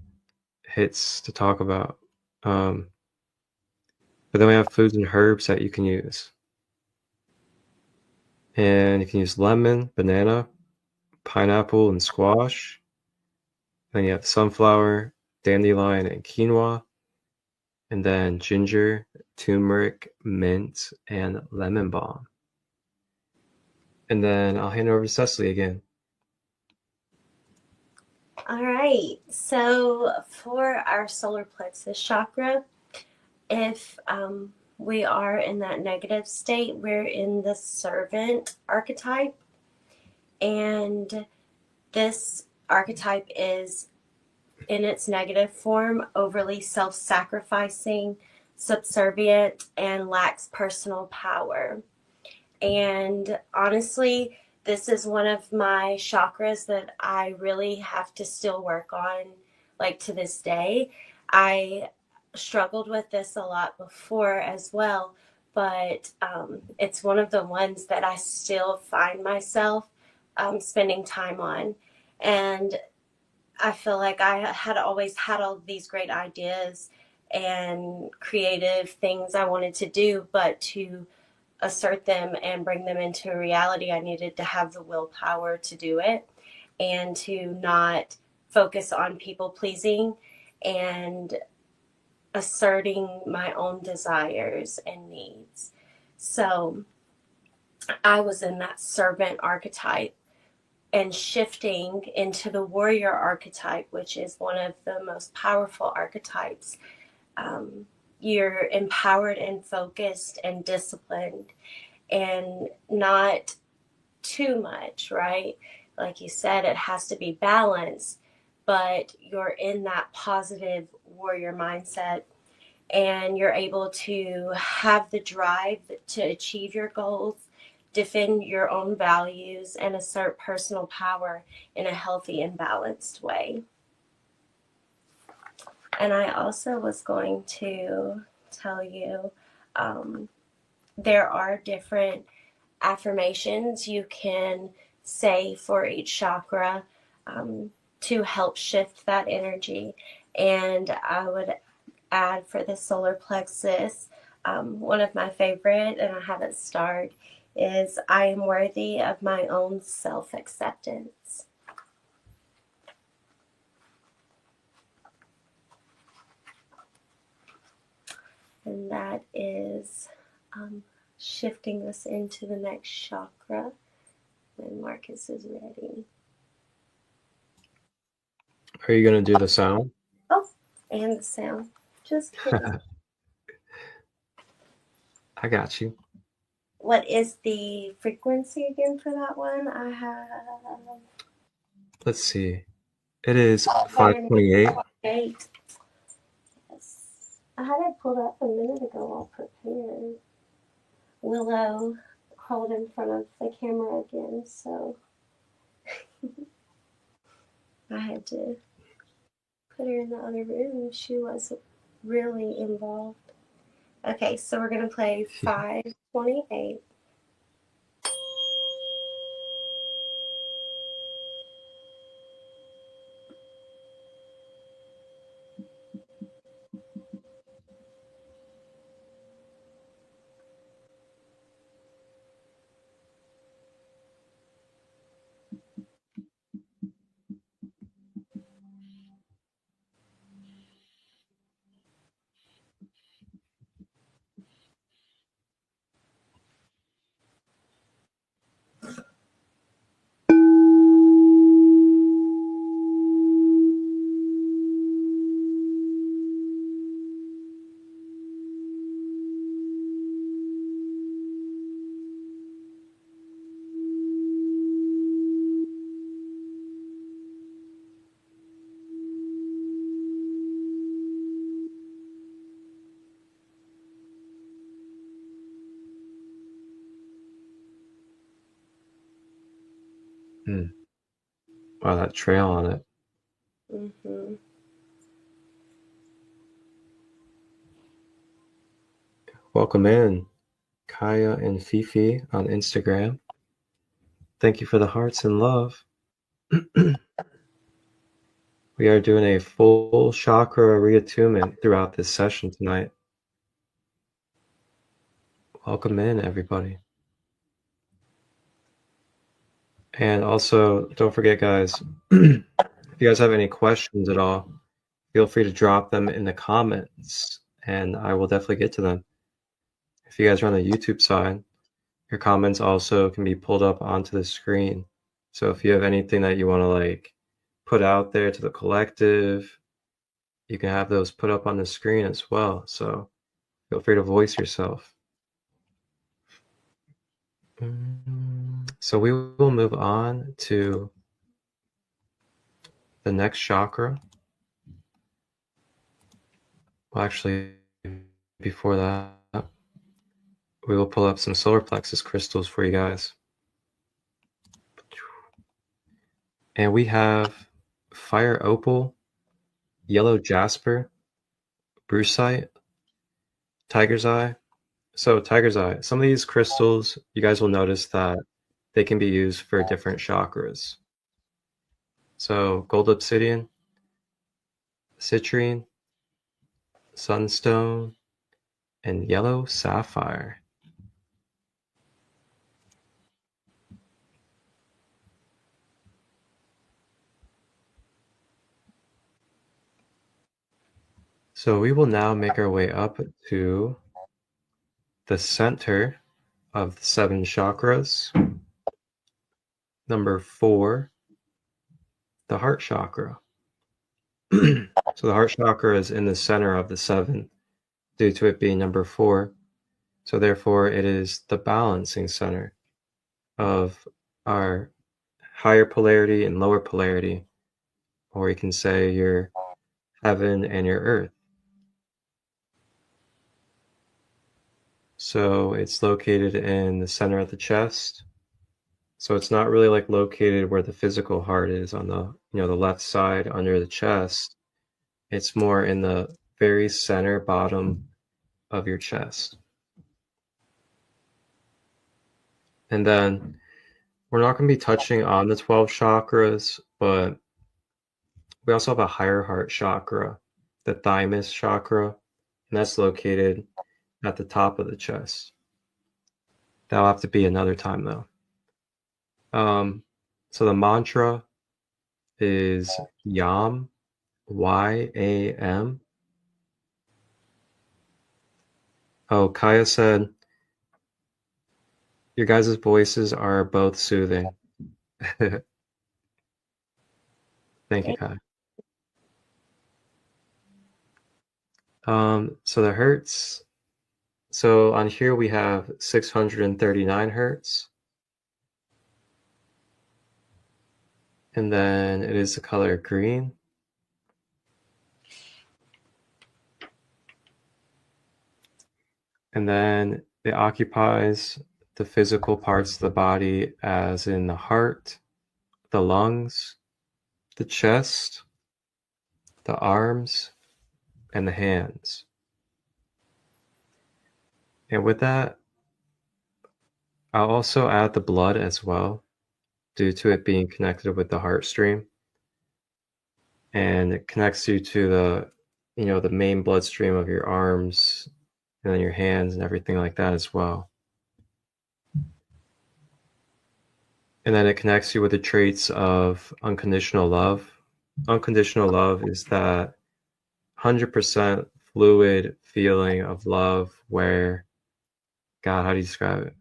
hits to talk about. But then we have foods and herbs that you can use. And you can use lemon, banana, pineapple, and squash. Then you have sunflower, dandelion, and quinoa. And then ginger, turmeric, mint, and lemon balm. And then I'll hand it over to Sesily again. All right. So for our solar plexus chakra, if we are in that negative state, we're in the servant archetype. And this archetype is, in its negative form, overly self-sacrificing, subservient, and lacks personal power. And honestly, this is one of my chakras that I really have to still work on, like to this day. I struggled with this a lot before as well, but it's one of the ones that I still find myself spending time on. And I feel like I had always had all these great ideas and creative things I wanted to do, but to assert them and bring them into reality, I needed to have the willpower to do it and to not focus on people pleasing and asserting my own desires and needs. So I was in that servant archetype and shifting into the warrior archetype, which is one of the most powerful archetypes. You're empowered and focused and disciplined and not too much, right? Like you said, it has to be balanced, but you're in that positive warrior mindset and you're able to have the drive to achieve your goals, defend your own values, and assert personal power in a healthy and balanced way. And I also was going to tell you there are different affirmations you can say for each chakra to help shift that energy. And I would add for the solar plexus, one of my favorite, and I have it starred, is I am worthy of my own self-acceptance. And that is shifting us into the next chakra when Marcus is ready. Are you going to do the sound? Oh, and the sound. Just kidding. I got you. What is the frequency again for that one? I have... Let's see. It is 528. Yes. I had it pulled up a minute ago all prepared. Willow, hold in front of the camera again, so I had to put her in the other room. She wasn't really involved. Okay, so we're going to play 528. Wow, that trail on it. Mm-hmm. Welcome in, Kaya and Fifi on Instagram. Thank you for the hearts and love. We are doing a full chakra reattunement throughout this session tonight. Welcome in, everybody. And also, don't forget, guys, if you guys have any questions at all, feel free to drop them in the comments, and I will definitely get to them. If you guys are on the YouTube side, your comments also can be pulled up onto the screen. So if you have anything that you want to like put out there to the collective, you can have those put up on the screen as well. So feel free to voice yourself. So we will move on to the next chakra. Well, actually, before that, we will pull up some solar plexus crystals for you guys. And we have fire opal, yellow jasper, brucite, tiger's eye. So tiger's eye, some of these crystals, you guys will notice that they can be used for different chakras. So gold obsidian, citrine, sunstone, and yellow sapphire. So we will now make our way up to the center of the 7 chakras. Number 4, the heart chakra. So the heart chakra is in the center of the 7 due to it being number 4. So therefore it is the balancing center of our higher polarity and lower polarity, or you can say your heaven and your earth. So it's located in the center of the chest. So it's not really like located where the physical heart is on the, the left side under the chest. It's more in the very center bottom of your chest. And then we're not going to be touching on the 12 chakras, but we also have a higher heart chakra, the thymus chakra, and that's located at the top of the chest. That'll have to be another time though. So the mantra is YAM, Y-A-M. Oh, Kaya said, your guys' voices are both soothing. Thank you, Kaya. So the hertz. So on here we have 639 hertz. And then it is the color green. And then it occupies the physical parts of the body, as in the heart, the lungs, the chest, the arms, and the hands. And with that, I'll also add the blood as well, due to it being connected with the heart stream. And it connects you to the, the main bloodstream of your arms and then your hands and everything like that as well. And then it connects you with the traits of unconditional love. Unconditional love is that 100% fluid feeling of love where, God, how do you describe it?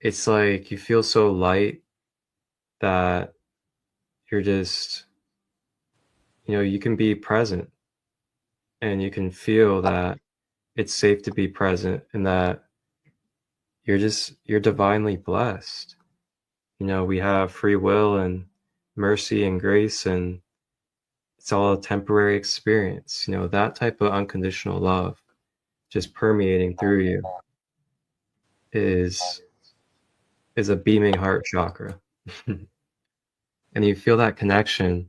It's like you feel so light that you're just, you can be present and you can feel that it's safe to be present and that you're divinely blessed. We have free will and mercy and grace, and it's all a temporary experience. That type of unconditional love just permeating through you is a beaming heart chakra. And you feel that connection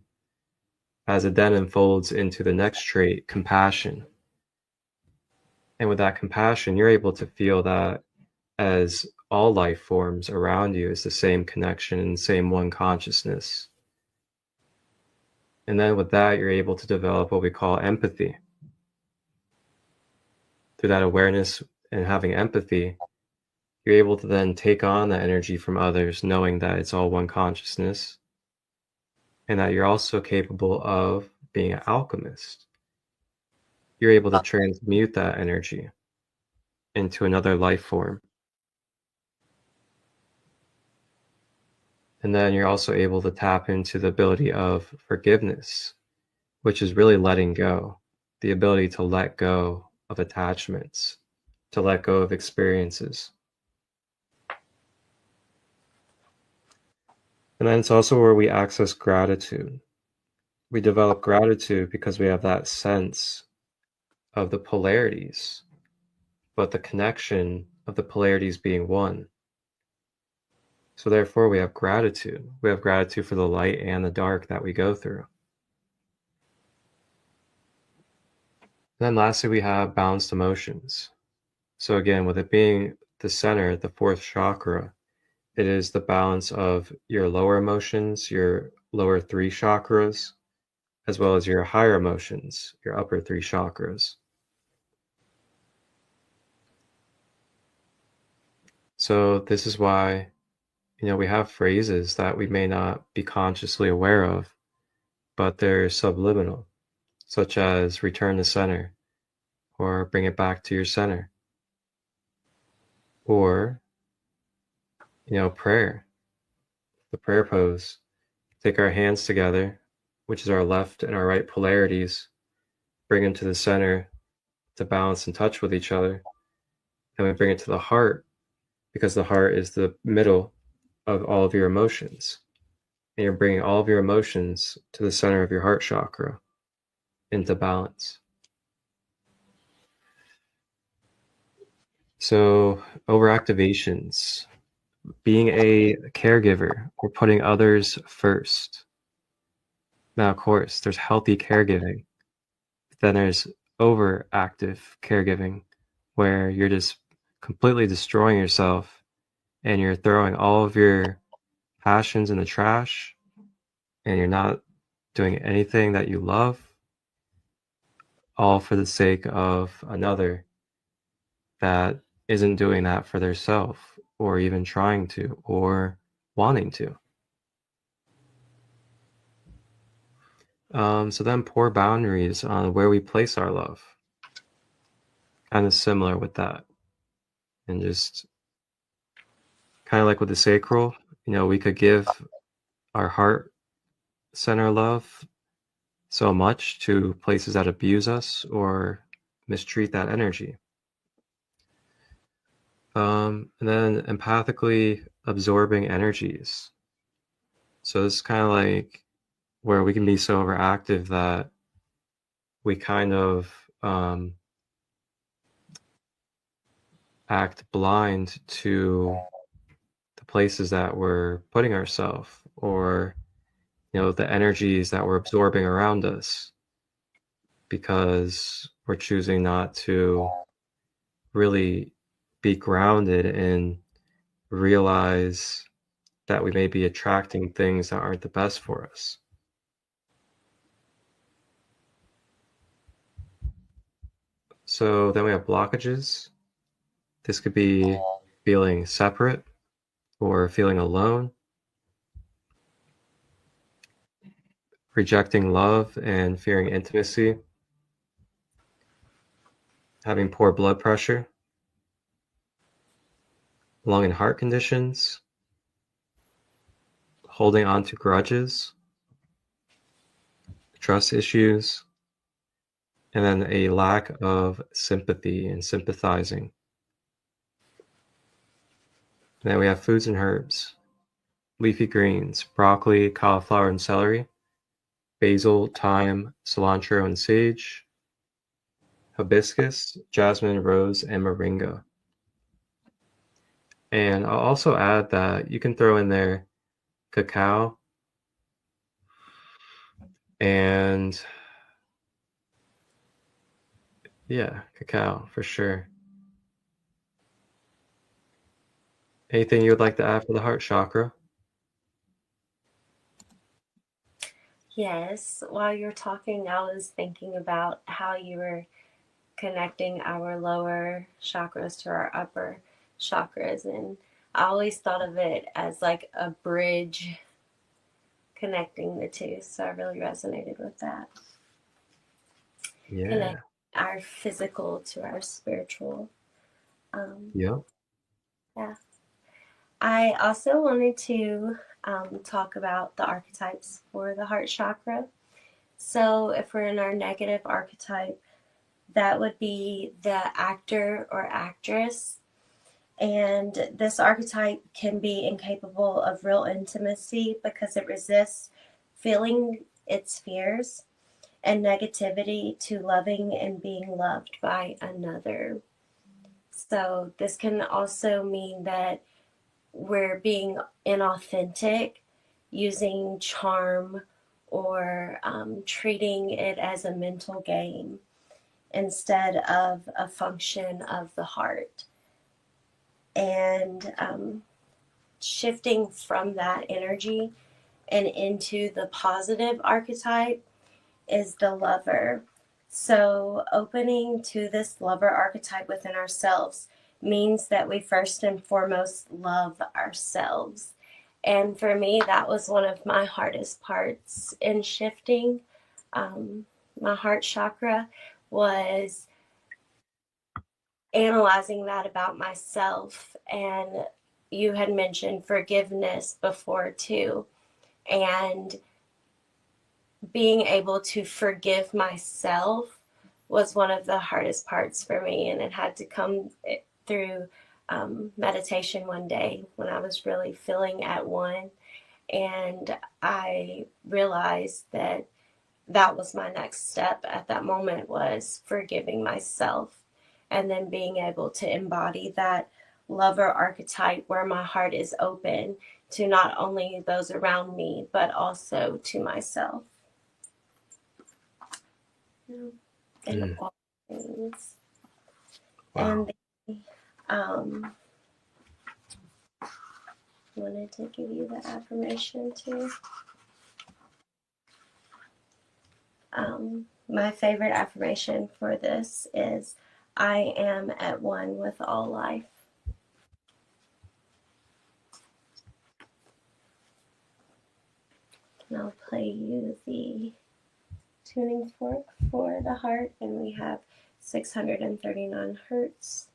as it then unfolds into the next trait, compassion. And with that compassion, you're able to feel that as all life forms around you is the same connection and same one consciousness. And then with that, you're able to develop what we call empathy. Through that awareness and having empathy, you're able to then take on that energy from others, knowing that it's all one consciousness, and that you're also capable of being an alchemist. You're able to transmute that energy into another life form. And then you're also able to tap into the ability of forgiveness, which is really letting go, the ability to let go of attachments, to let go of experiences. And then it's also where we access gratitude. We develop gratitude because we have that sense of the polarities, but the connection of the polarities being one. So therefore we have gratitude. We have gratitude for the light and the dark that we go through. And then lastly, we have balanced emotions. So again, with it being the center, the fourth chakra, it is the balance of your lower emotions, your lower three chakras, as well as your higher emotions, your upper three chakras. So this is why, we have phrases that we may not be consciously aware of, but they're subliminal, such as return to center, or bring it back to your center, or, prayer, the prayer pose. Take our hands together, which is our left and our right polarities, bring them to the center to balance and touch with each other. And we bring it to the heart, because the heart is the middle of all of your emotions. And you're bringing all of your emotions to the center of your heart chakra into balance. So overactivations, being a caregiver or putting others first. Now, of course, there's healthy caregiving. Then there's overactive caregiving, where you're just completely destroying yourself and you're throwing all of your passions in the trash and you're not doing anything that you love, all for the sake of another that isn't doing that for their self, or even trying to, or wanting to. So then poor boundaries on where we place our love. Kind of similar with that. And just kind of like with the sacral, we could give our heart center love so much to places that abuse us or mistreat that energy. And then empathically absorbing energies. So this is kind of like where we can be so overactive that we kind of act blind to the places that we're putting ourselves, or the energies that we're absorbing around us, because we're choosing not to really be grounded and realize that we may be attracting things that aren't the best for us. So then we have blockages. This could be feeling separate or feeling alone, rejecting love and fearing intimacy, having poor blood pressure, lung and heart conditions, holding on to grudges, trust issues, and then a lack of sympathy and sympathizing. And then we have foods and herbs, leafy greens, broccoli, cauliflower, and celery, basil, thyme, cilantro, and sage, hibiscus, jasmine, rose, and moringa. And I'll also add that you can throw in there cacao and cacao for sure. Anything you would like to add for the heart chakra? Yes, while you're talking, I was thinking about how you were connecting our lower chakras to our upper chakras. And I always thought of it as like a bridge connecting the two. So I really resonated with that. Connect Yeah. our physical to our spiritual. Um, Yep. yeah. I also wanted to talk about the archetypes for the heart chakra. So if we're in our negative archetype, that would be the actor or actress. And this archetype can be incapable of real intimacy because it resists feeling its fears and negativity to loving and being loved by another. So, this can also mean that we're being inauthentic, using charm, or treating it as a mental game instead of a function of the heart. And shifting from that energy and into the positive archetype is the lover. So, opening to this lover archetype within ourselves means that we first and foremost love ourselves. And for me, that was one of my hardest parts in shifting. My heart chakra was analyzing that about myself. And you had mentioned forgiveness before, too. And being able to forgive myself was one of the hardest parts for me. And it had to come through meditation one day when I was really feeling at one. And I realized that that was my next step at that moment, was forgiving myself, and then being able to embody that lover archetype where my heart is open to not only those around me but also to myself. In Mm. all things. Wow. And um, wanted to give you the affirmation too. My favorite affirmation for this is, I am at one with all life. And I'll play you the tuning fork for the heart, and we have 639 hertz.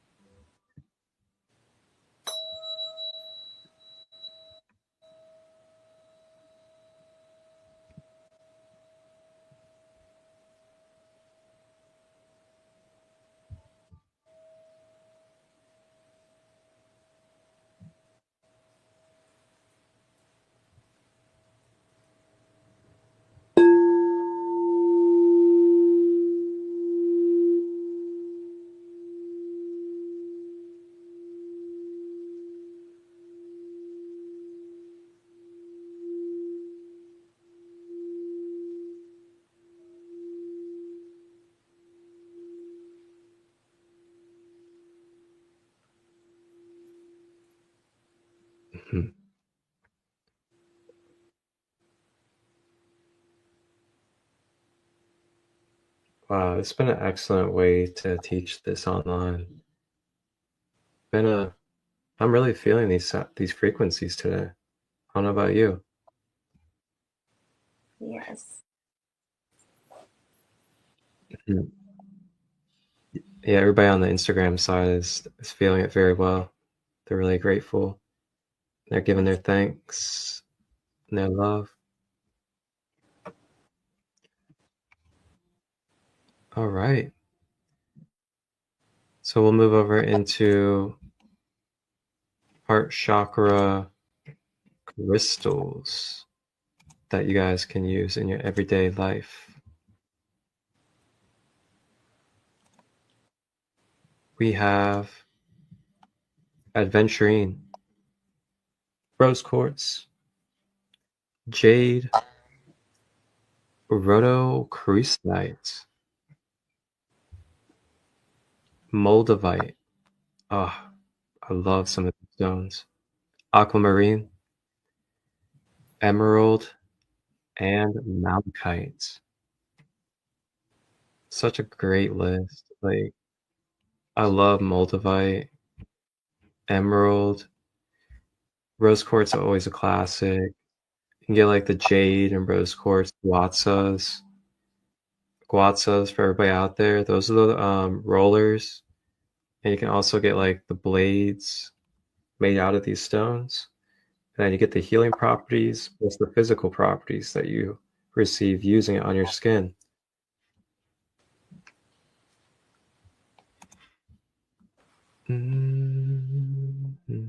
Mhm. Wow, it's been an excellent way to teach this online. Been a, I'm really feeling these frequencies today. I don't know about you. Yes. Mhm. Yeah, everybody on the Instagram side is feeling it very well. They're really grateful. They're giving their thanks and their love. All right. So we'll move over into heart chakra crystals that you guys can use in your everyday life. We have aventurine, rose quartz, jade, rhodochrosite, moldavite. Oh, I love some of these stones. aquamarine, emerald, and malachite. Such a great list. Like, I love moldavite, emerald, rose quartz are always a classic. You can get like the jade and rose quartz, guatzas. Guatzas for everybody out there. Those are the rollers. And you can also get like the blades made out of these stones. And then you get the healing properties plus the physical properties that you receive using it on your skin. Mm-hmm.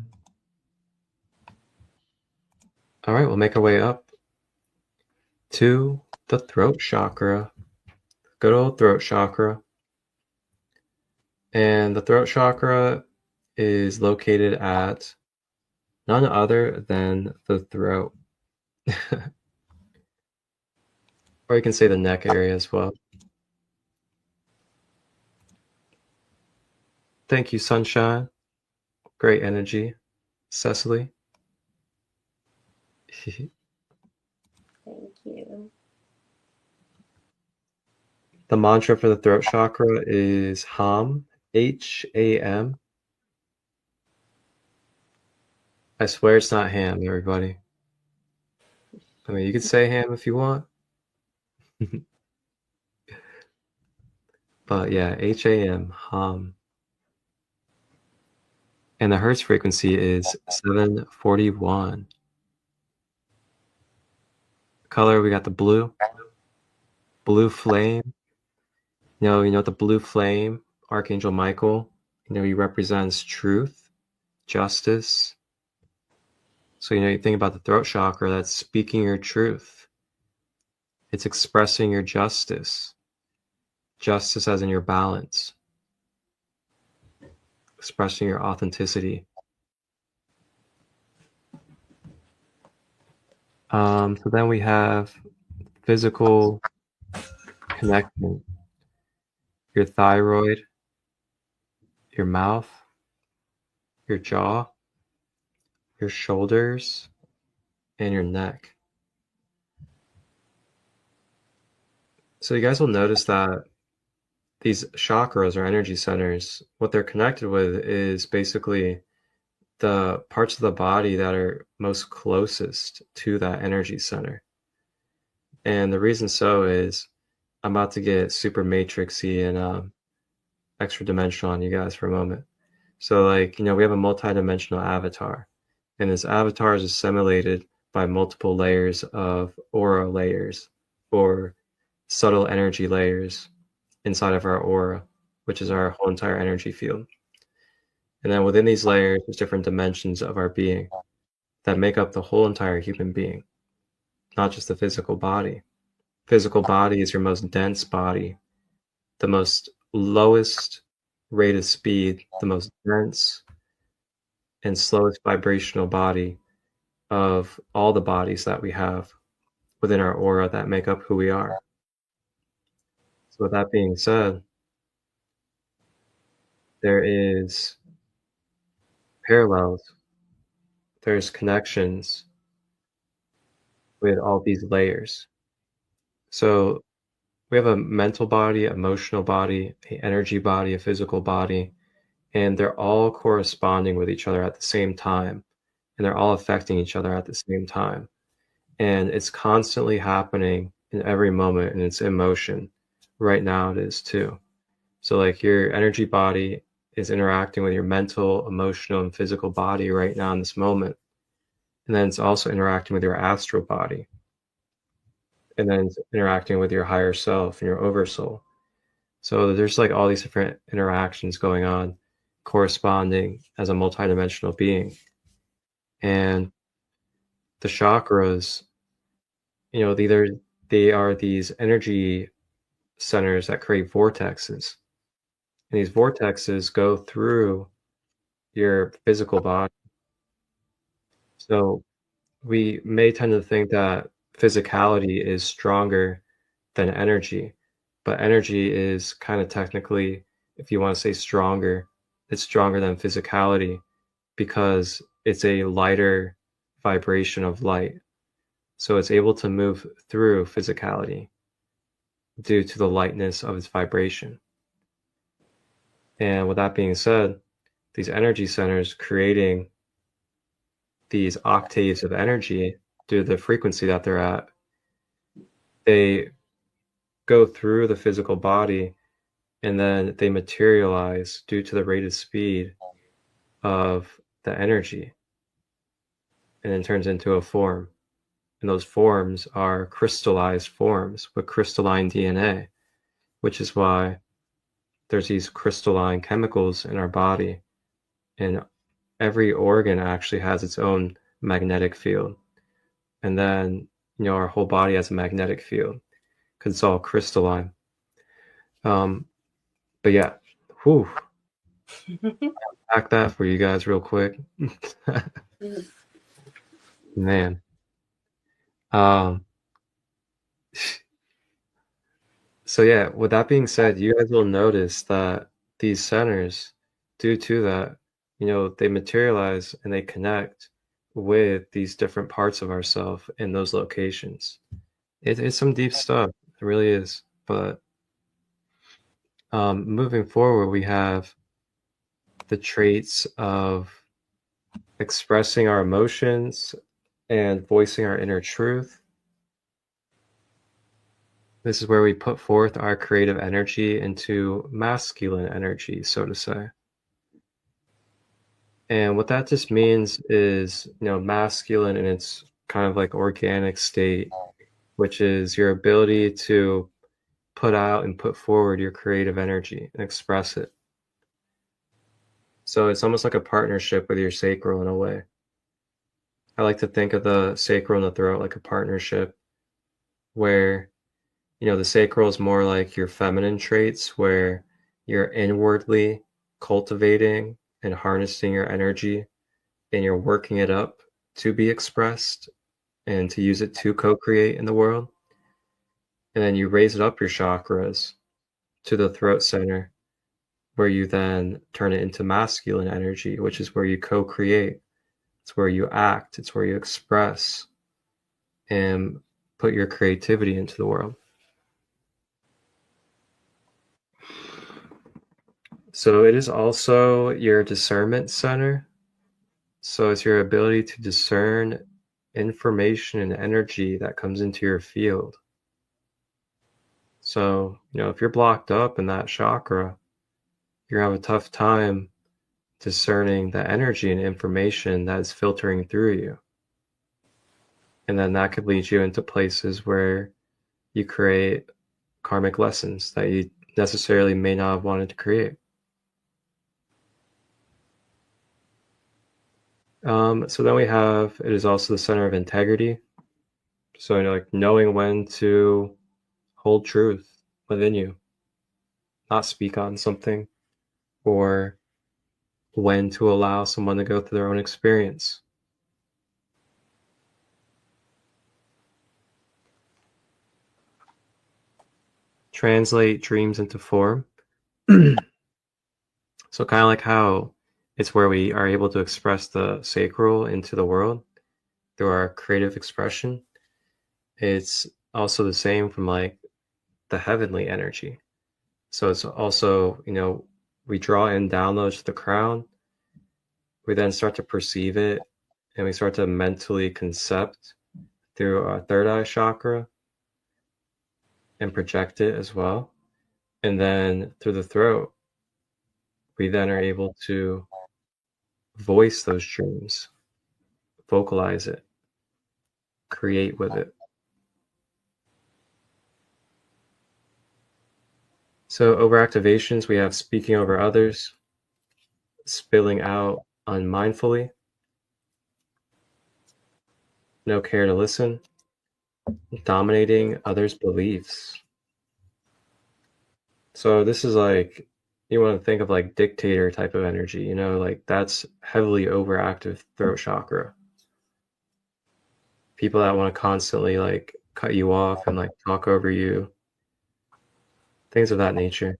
All right, we'll make our way up to the throat chakra. Good old throat chakra. And the throat chakra is located at none other than the throat. Or you can say the neck area as well. Thank you, Sunshine. Great energy. Sesily. Thank you. The mantra for the throat chakra is Ham, H-A-M. I swear it's not ham, everybody. I mean, you could say ham if you want. But yeah, H-A-M, Ham. And the Hertz frequency is 741. Color, we got the blue. Blue flame. You know the blue flame, Archangel Michael, he represents truth, justice. So, you think about the throat chakra, that's speaking your truth. It's expressing your justice. Justice as in your balance. Expressing your authenticity. So then we have physical connection. Your thyroid, your mouth, your jaw, your shoulders, and your neck. So you guys will notice that these chakras or energy centers, what they're connected with is basically the parts of the body that are most closest to that energy center. And the reason so is I'm about to get super matrixy and extra dimensional on you guys for a moment. So we have a multi-dimensional avatar, and this avatar is assimilated by multiple layers of aura layers or subtle energy layers inside of our aura, which is our whole entire energy field. And then within these layers, there's different dimensions of our being that make up the whole entire human being, not just the physical body. Physical body is your most dense body, the most lowest rate of speed, the most dense and slowest vibrational body of all the bodies that we have within our aura that make up who we are. So with that being said, there is parallels, there's connections with all these layers. So we have a mental body, emotional body, an energy body, a physical body, and they're all corresponding with each other at the same time, and they're all affecting each other at the same time. And it's constantly happening in every moment, and it's in motion. Right now it is too. So your energy body is interacting with your mental, emotional, and physical body right now in this moment. And then it's also interacting with your astral body. And then it's interacting with your higher self and your oversoul. So there's all these different interactions going on, corresponding as a multidimensional being. And the chakras, they are these energy centers that create vortexes. And these vortexes go through your physical body. So we may tend to think that physicality is stronger than energy, but energy is kind of technically, if you want to say stronger, it's stronger than physicality because it's a lighter vibration of light. So it's able to move through physicality due to the lightness of its vibration. And with that being said, these energy centers creating these octaves of energy due to the frequency that they're at, they go through the physical body and then they materialize due to the rate of speed of the energy and then turns into a form. And those forms are crystallized forms with crystalline DNA, which is why there's these crystalline chemicals in our body. And every organ actually has its own magnetic field. And then, our whole body has a magnetic field because it's all crystalline. But yeah, whew. Pack that for you guys real quick. Man. So yeah, with that being said, you guys will notice that these centers, due to that, they materialize and they connect with these different parts of ourselves in those locations. It's some deep stuff. It really is. But moving forward, we have the traits of expressing our emotions and voicing our inner truth. This is where we put forth our creative energy into masculine energy, so to say. And what that just means is, masculine in its kind of like organic state, which is your ability to put out and put forward your creative energy and express it. So it's almost like a partnership with your sacral in a way. I like to think of the sacral and the throat like a partnership where, the sacral is more like your feminine traits where you're inwardly cultivating and harnessing your energy and you're working it up to be expressed and to use it to co-create in the world. And then you raise it up your chakras to the throat center where you then turn it into masculine energy, which is where you co-create. It's where you act. It's where you express and put your creativity into the world. So it is also your discernment center. So it's your ability to discern information and energy that comes into your field. So, if you're blocked up in that chakra, you're going to have a tough time discerning the energy and information that is filtering through you. And then that could lead you into places where you create karmic lessons that you necessarily may not have wanted to create. So then we have, it is also the center of integrity. So, like knowing when to hold truth within you, not speak on something, or when to allow someone to go through their own experience. Translate dreams into form. So kind of like how it's where we are able to express the sacral into the world through our creative expression. It's also the same from like the heavenly energy. So it's also, we draw in downloads to the crown. We then start to perceive it and we start to mentally concept through our third eye chakra and project it as well. And then through the throat, we then are able to voice those dreams, vocalize it, create with it. So overactivations, we have speaking over others, spilling out unmindfully, no care to listen, dominating others' beliefs. So this is like, you want to think of like dictator type of energy, like that's heavily overactive throat chakra. People that want to constantly like cut you off and like talk over you, things of that nature.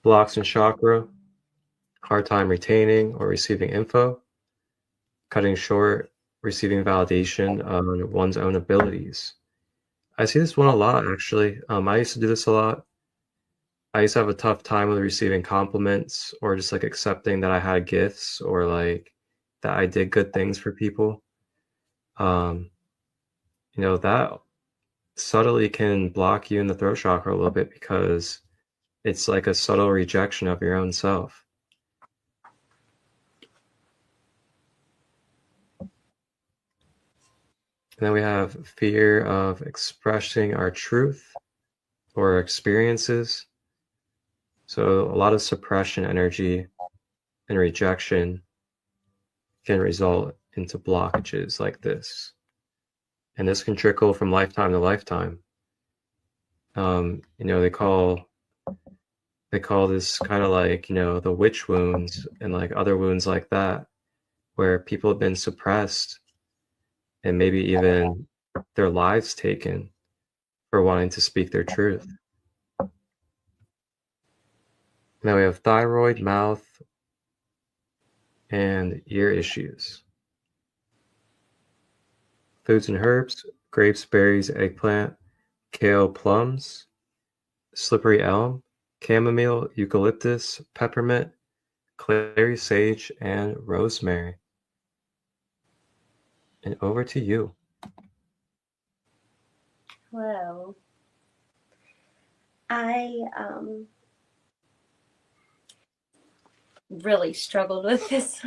Blocks in chakra, hard time retaining or receiving info, cutting short receiving validation on one's own abilities. I see this one a lot, actually. I used to do this a lot. I used to have a tough time with receiving compliments or just like accepting that I had gifts or like that I did good things for people. Um, that subtly can block you in the throat chakra a little bit because it's like a subtle rejection of your own self. And then we have fear of expressing our truth or experiences. So a lot of suppression energy and rejection can result into blockages like this. And this can trickle from lifetime to lifetime. They call this kind of like, the witch wounds and like other wounds like that, where people have been suppressed and maybe even their lives taken for wanting to speak their truth. Now we have thyroid, mouth, and ear issues. Foods and herbs: grapes, berries, eggplant, kale, plums, slippery elm, chamomile, eucalyptus, peppermint, clary, sage, and rosemary. And over to you. Hello. I really struggled with this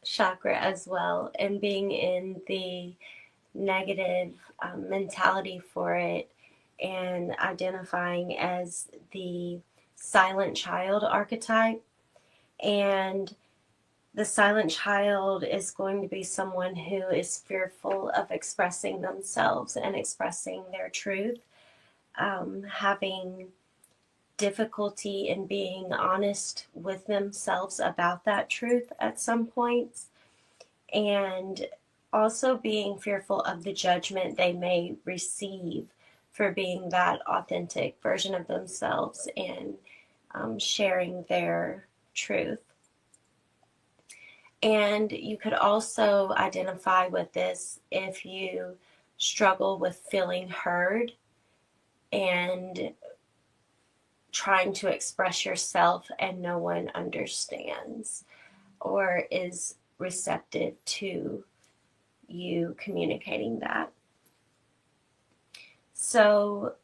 chakra as well, and being in the negative mentality for it and identifying as the silent child archetype. And the silent child is going to be someone who is fearful of expressing themselves and expressing their truth, having difficulty in being honest with themselves about that truth at some points, and also being fearful of the judgment they may receive for being that authentic version of themselves and sharing their truth. And you could also identify with this if you struggle with feeling heard and trying to express yourself and no one understands or is receptive to you communicating that. So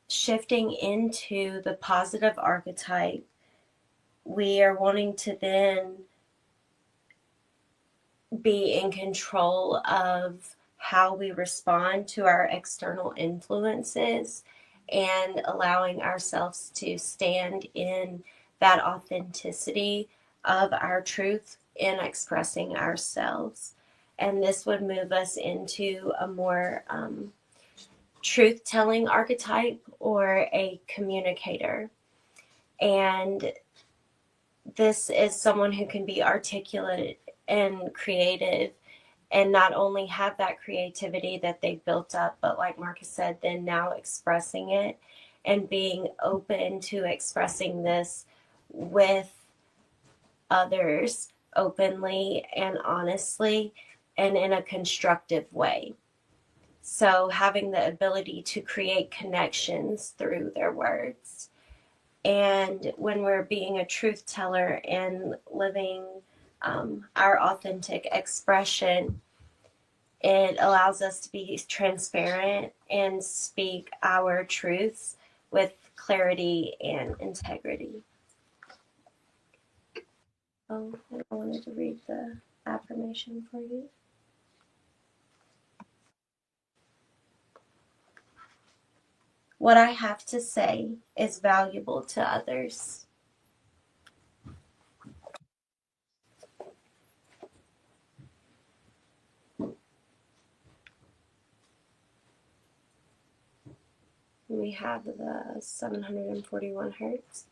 shifting into the positive archetype, we are wanting to then be in control of how we respond to our external influences and allowing ourselves to stand in that authenticity of our truth in expressing ourselves. And this would move us into a more truth-telling archetype or a communicator. And this is someone who can be articulate and creative and not only have that creativity that they've built up, but like Marcus said, then now expressing it and being open to expressing this with others openly and honestly and in a constructive way. So having the ability to create connections through their words. And when we're being a truth teller and living our authentic expression, it allows us to be transparent and speak our truths with clarity and integrity. Oh, I wanted to read the affirmation for you. What I have to say is valuable to others. We have the 741 hertz.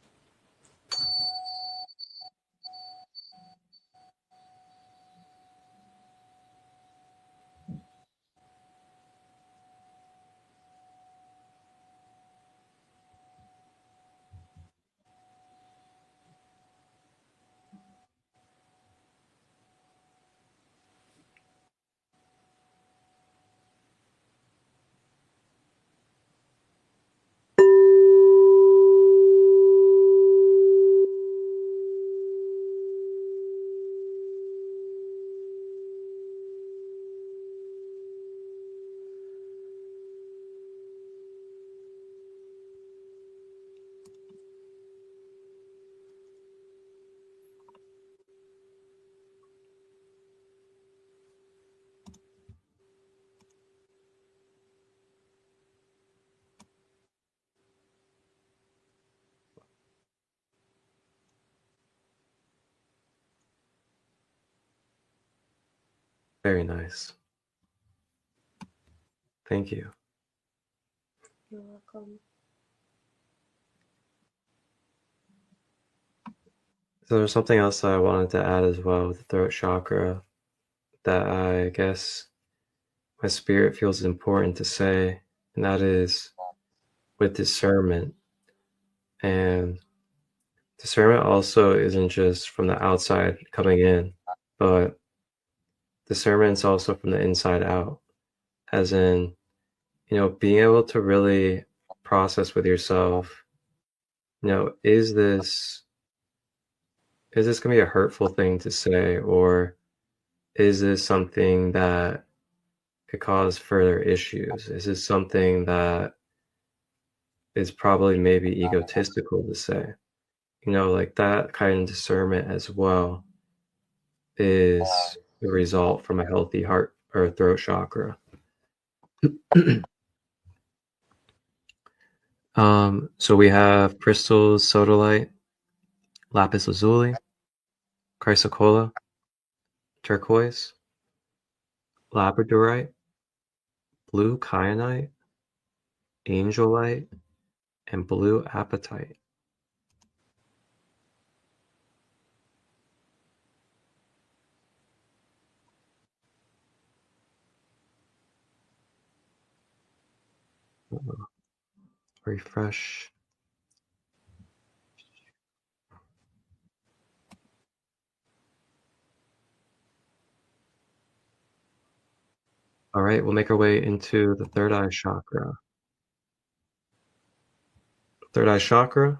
Very nice. Thank you. You're welcome. So there's something else that I wanted to add as well with the throat chakra that I guess my spirit feels important to say, and that is with discernment. And discernment also isn't just from the outside coming in, but discernment's also from the inside out, as in, being able to really process with yourself, is this going to be a hurtful thing to say, or is this something that could cause further issues? Is this something that is probably maybe egotistical to say? Like that kind of discernment as well is the result from a healthy heart or throat chakra. So we have crystals, sodalite, lapis lazuli, chrysocolla, turquoise, labradorite, blue kyanite, angelite, and blue apatite. Refresh. All right, we'll make our way into the third eye chakra. Third eye chakra,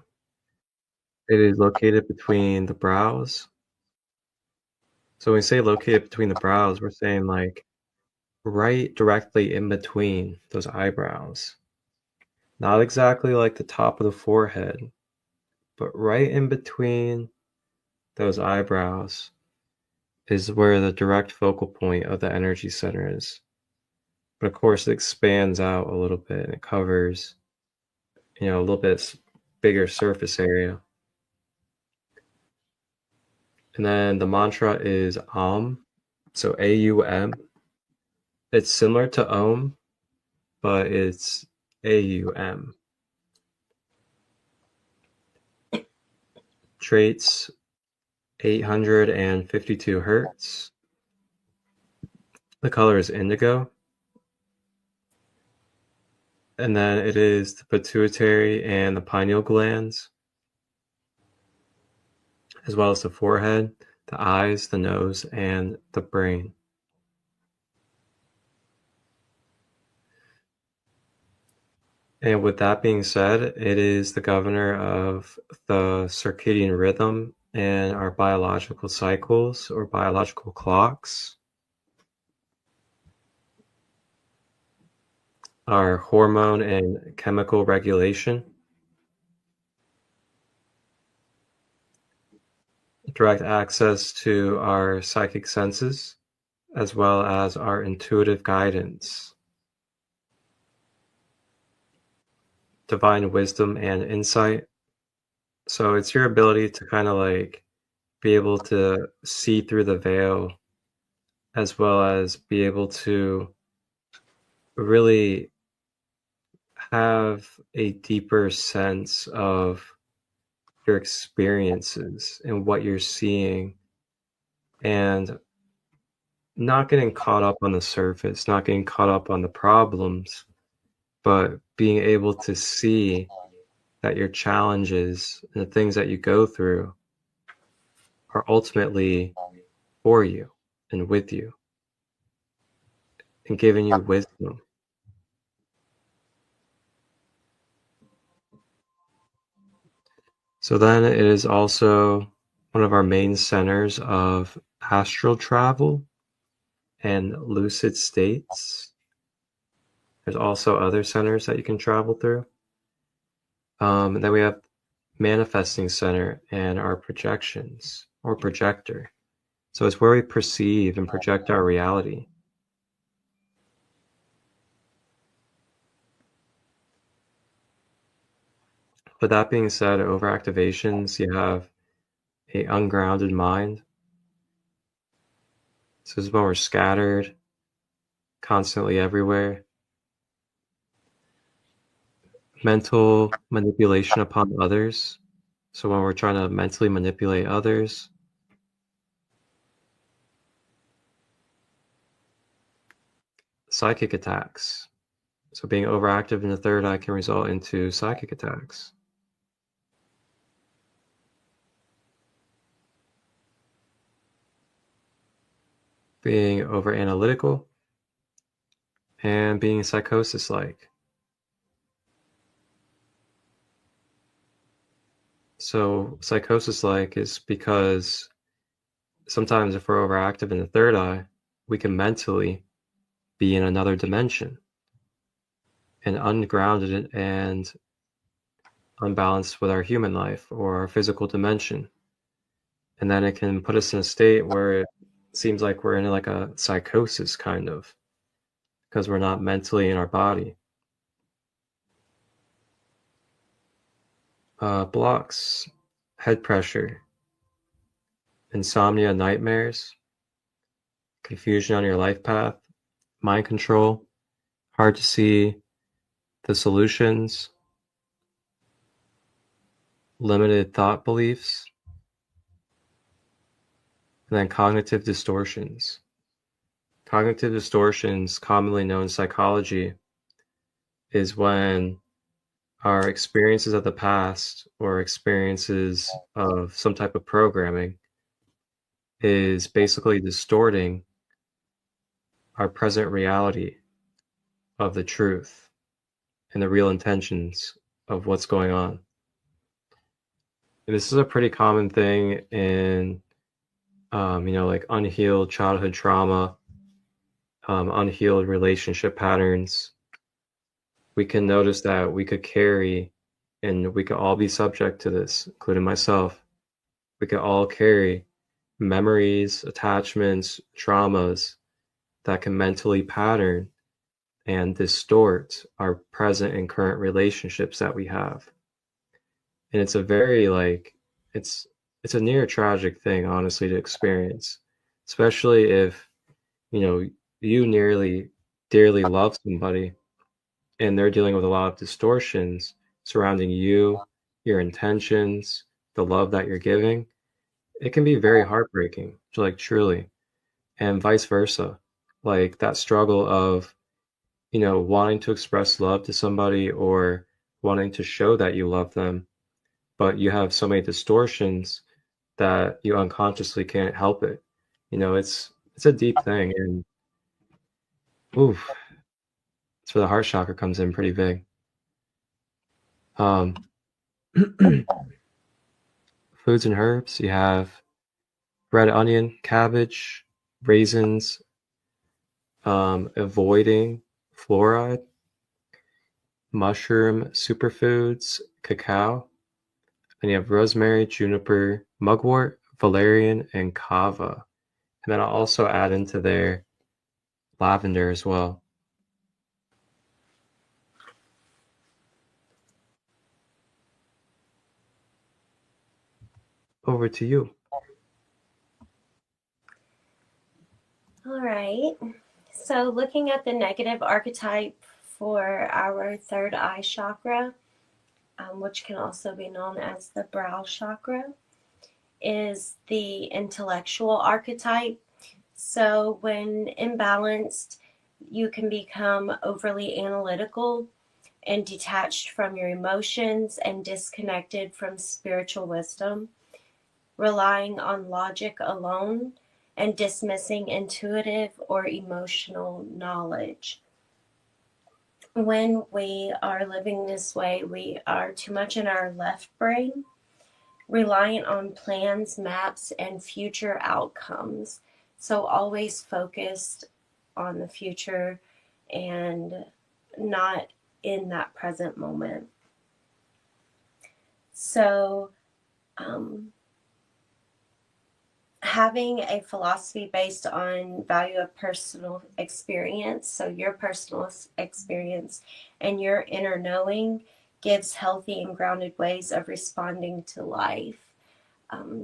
it is located between the brows. So when we say located between the brows, we're saying like right directly in between those eyebrows. Not exactly like the top of the forehead, but right in between those eyebrows is where the direct focal point of the energy center is. But of course, it expands out a little bit and it covers, a little bit bigger surface area. And then the mantra is Om, so AUM. It's similar to Om, but it's AUM. Traits 852 hertz. The color is indigo. And then it is the pituitary and the pineal glands, as well as the forehead, the eyes, the nose, and the brain. And with that being said, it is the governor of the circadian rhythm and our biological cycles or biological clocks, our hormone and chemical regulation, direct access to our psychic senses, as well as our intuitive guidance, divine wisdom and insight. So it's your ability to kind of like be able to see through the veil, as well as be able to really have a deeper sense of your experiences and what you're seeing, and not getting caught up on the surface, not getting caught up on the problems, but being able to see that your challenges and the things that you go through are ultimately for you and with you and giving you wisdom. So then it is also one of our main centers of astral travel and lucid states. There's also other centers that you can travel through. And then we have manifesting center and our projections or projector. So it's where we perceive and project our reality. But that being said, overactivations, you have a ungrounded mind, So this is when we're scattered, constantly everywhere. Mental manipulation upon others. So when we're trying to mentally manipulate others. Psychic attacks. So being overactive in the third eye can result into psychic attacks. Being over analytical and being psychosis-like. So psychosis-like is because sometimes if we're overactive in the third eye, we can mentally be in another dimension and ungrounded and unbalanced with our human life or our physical dimension. And then it can put us in a state where it seems like we're in like a psychosis kind of, because we're not mentally in our body. Blocks, head pressure, insomnia, nightmares, confusion on your life path, mind control, hard to see the solutions, limited thought beliefs, and then cognitive distortions. Cognitive distortions, commonly known in psychology, is when our experiences of the past or experiences of some type of programming is basically distorting our present reality of the truth and the real intentions of what's going on. And this is a pretty common thing in, like unhealed childhood trauma, unhealed relationship patterns. We can notice that we could carry, and we could all be subject to this, including myself. We could all carry memories, attachments, traumas that can mentally pattern and distort our present and current relationships that we have. And it's a very it's a near tragic thing, honestly, to experience, especially if you nearly dearly love somebody and they're dealing with a lot of distortions surrounding you, your intentions, the love that you're giving. It can be very heartbreaking, truly, and vice versa. Like that struggle of wanting to express love to somebody or wanting to show that you love them, but you have so many distortions that you unconsciously can't help it. It's a deep thing, and oof, it's where the heart chakra comes in pretty big. Um, Foods and herbs, you have red onion, cabbage, raisins, avoiding fluoride, mushroom superfoods, cacao, and you have rosemary, juniper, mugwort, valerian, and kava. And then I'll also add into there lavender as well. Over to you. All right. So looking at the negative archetype for our third eye chakra, which can also be known as the brow chakra, is the intellectual archetype. So when imbalanced, you can become overly analytical and detached from your emotions and disconnected from spiritual wisdom, relying on logic alone and dismissing intuitive or emotional knowledge. When we are living this way, we are too much in our left brain, reliant on plans, maps, and future outcomes. So always focused on the future and not in that present moment. So having a philosophy based on value of personal experience, so your personal experience and your inner knowing, gives healthy and grounded ways of responding to life.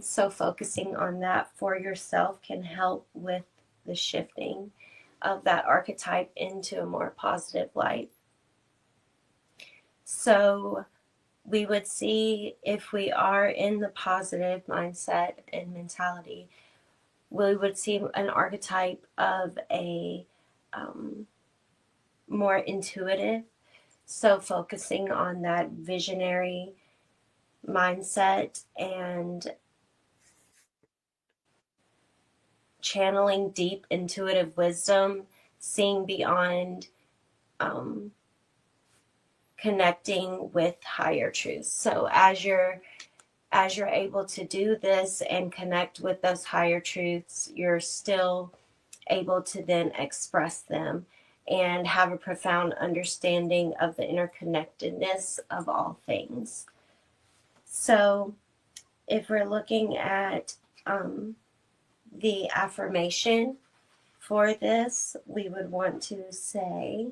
So focusing on that for yourself can help with the shifting of that archetype into a more positive light. So we would see if we are in the positive mindset and mentality, we would see an archetype of a more intuitive. So focusing on that visionary mindset and channeling deep intuitive wisdom, seeing beyond, connecting with higher truths. So as you're able to do this and connect with those higher truths, you're still able to then express them and have a profound understanding of the interconnectedness of all things. So if we're looking at the affirmation for this, we would want to say,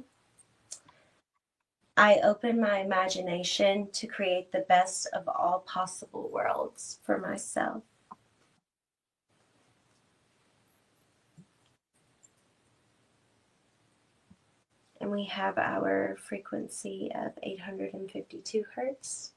I open my imagination to create the best of all possible worlds for myself. And we have our frequency of 852 hertz.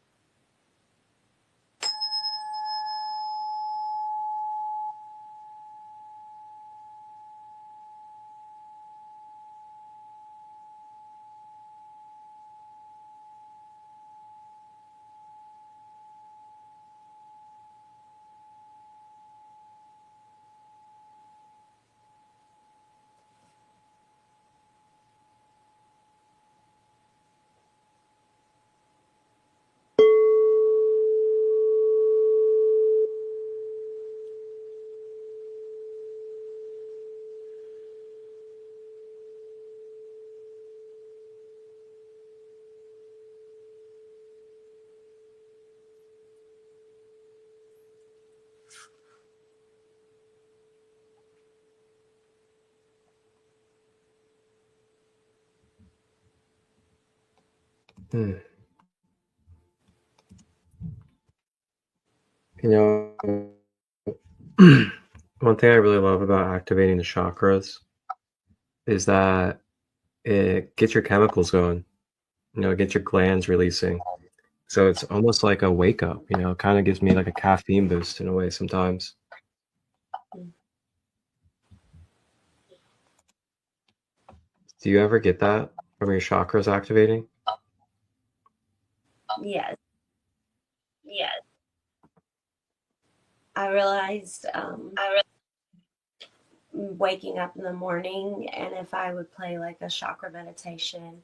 You know, one thing I really love about activating the chakras is that it gets your chemicals going, it gets your glands releasing. So it's almost like a wake up, it kind of gives me like a caffeine boost in a way sometimes. Do you ever get that from your chakras activating? Yes. I realized waking up in the morning, and if I would play like a chakra meditation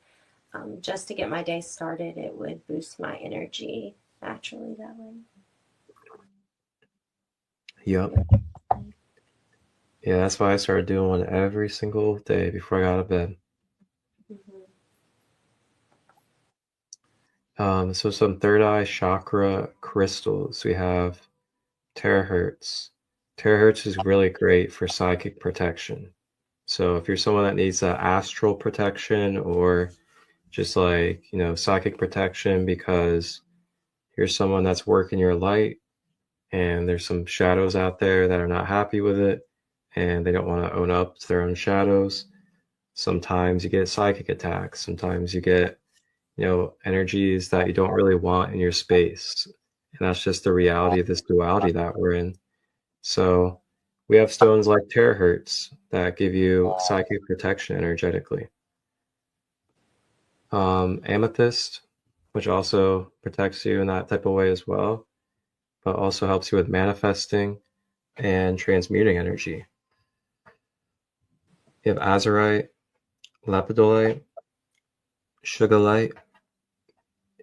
just to get my day started, it would boost my energy naturally that way. Yep. Yeah, that's why I started doing one every single day before I got out of bed. So some third eye chakra crystals. We have terahertz. Terahertz is really great for psychic protection. So if you're someone that needs astral protection or just like, psychic protection because you're someone that's working your light and there's some shadows out there that are not happy with it and they don't want to own up to their own shadows. Sometimes you get psychic attacks. Sometimes you get, energies that you don't really want in your space. And that's just the reality of this duality that we're in. So we have stones like terahertz that give you psychic protection energetically. Amethyst, which also protects you in that type of way as well, but also helps you with manifesting and transmuting energy. You have azurite, lepidolite, sugarlight,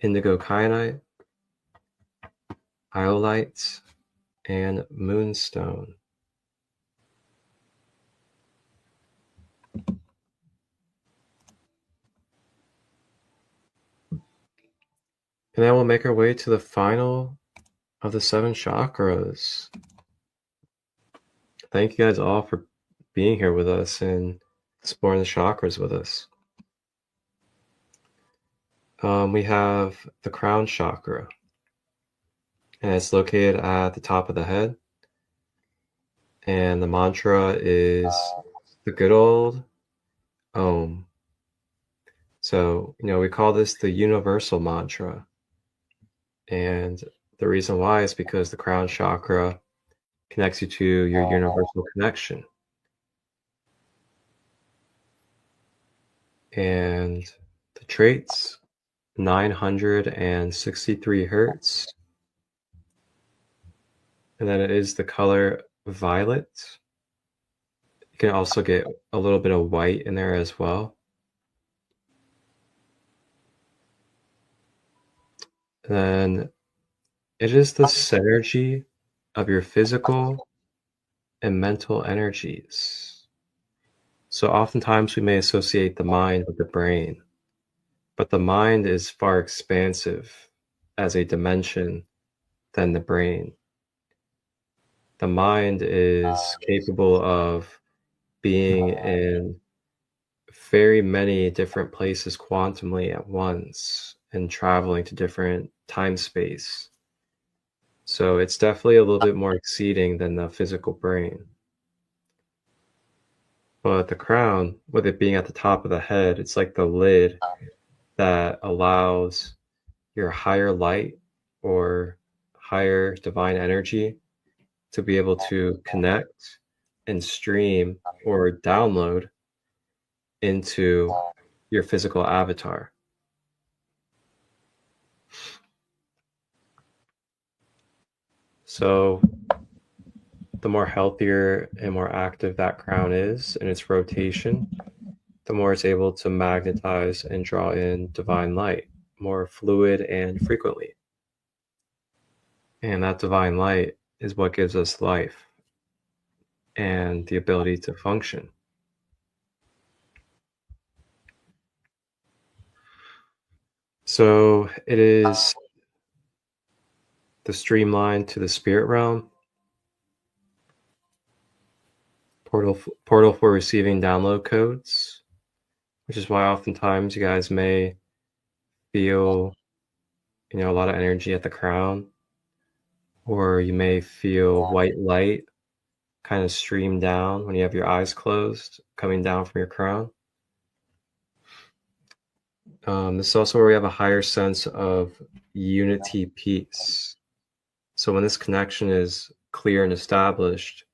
indigo kyanite, iolite, and moonstone. And then we'll make our way to the final of the 7 chakras. Thank you guys all for being here with us and exploring the chakras with us. We have the crown chakra, and it's located at the top of the head. And the mantra is the good old Om. So, we call this the universal mantra. And the reason why is because the crown chakra connects you to your universal connection. And the traits, 963 hertz. And then it is the color violet. You can also get a little bit of white in there as well. And then it is the synergy of your physical and mental energies. So oftentimes we may associate the mind with the brain, but the mind is far expansive as a dimension than the brain. The mind is capable of being in very many different places quantumly at once and traveling to different time space. So it's definitely a little bit more exceeding than the physical brain. But the crown, with it being at the top of the head, it's like the lid that allows your higher light or higher divine energy to be able to connect and stream or download into your physical avatar. So the more healthier and more active that crown is in its rotation, the more it's able to magnetize and draw in divine light more fluid and frequently. And that divine light is what gives us life and the ability to function. So it is the streamline to the spirit realm, portal for receiving download codes, which is why oftentimes you guys may feel, a lot of energy at the crown, or you may feel white light kind of stream down when you have your eyes closed, coming down from your crown. This is also where we have a higher sense of unity peace. So when this connection is clear and established,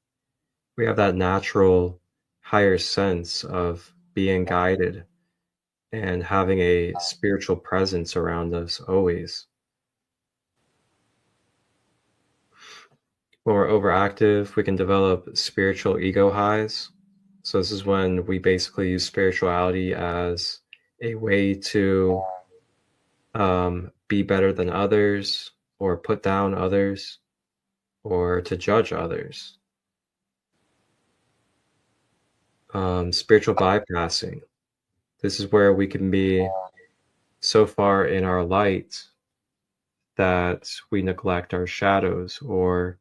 we have that natural higher sense of being guided and having a spiritual presence around us always. When we're overactive, we can develop spiritual ego highs. So this is when we basically use spirituality as a way to be better than others, or put down others, or to judge others. Spiritual bypassing. This is where we can be so far in our light that we neglect our shadows, or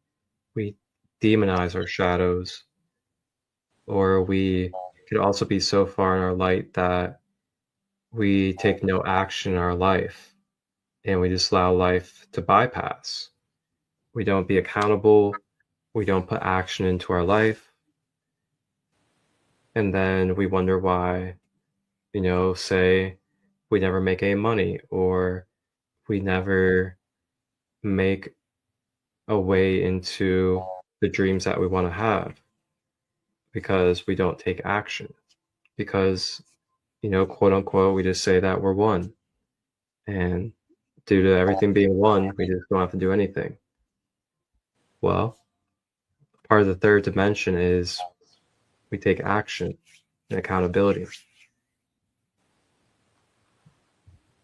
we demonize our shadows, or we could also be so far in our light that we take no action in our life and we just allow life to bypass. We don't be accountable. We don't put action into our life. And then we wonder why, say we never make any money, or we never make a way into the dreams that we want to have, because we don't take action. Because, quote unquote, we just say that we're one. And due to everything being one, we just don't have to do anything. Well, part of the third dimension is we take action and accountability.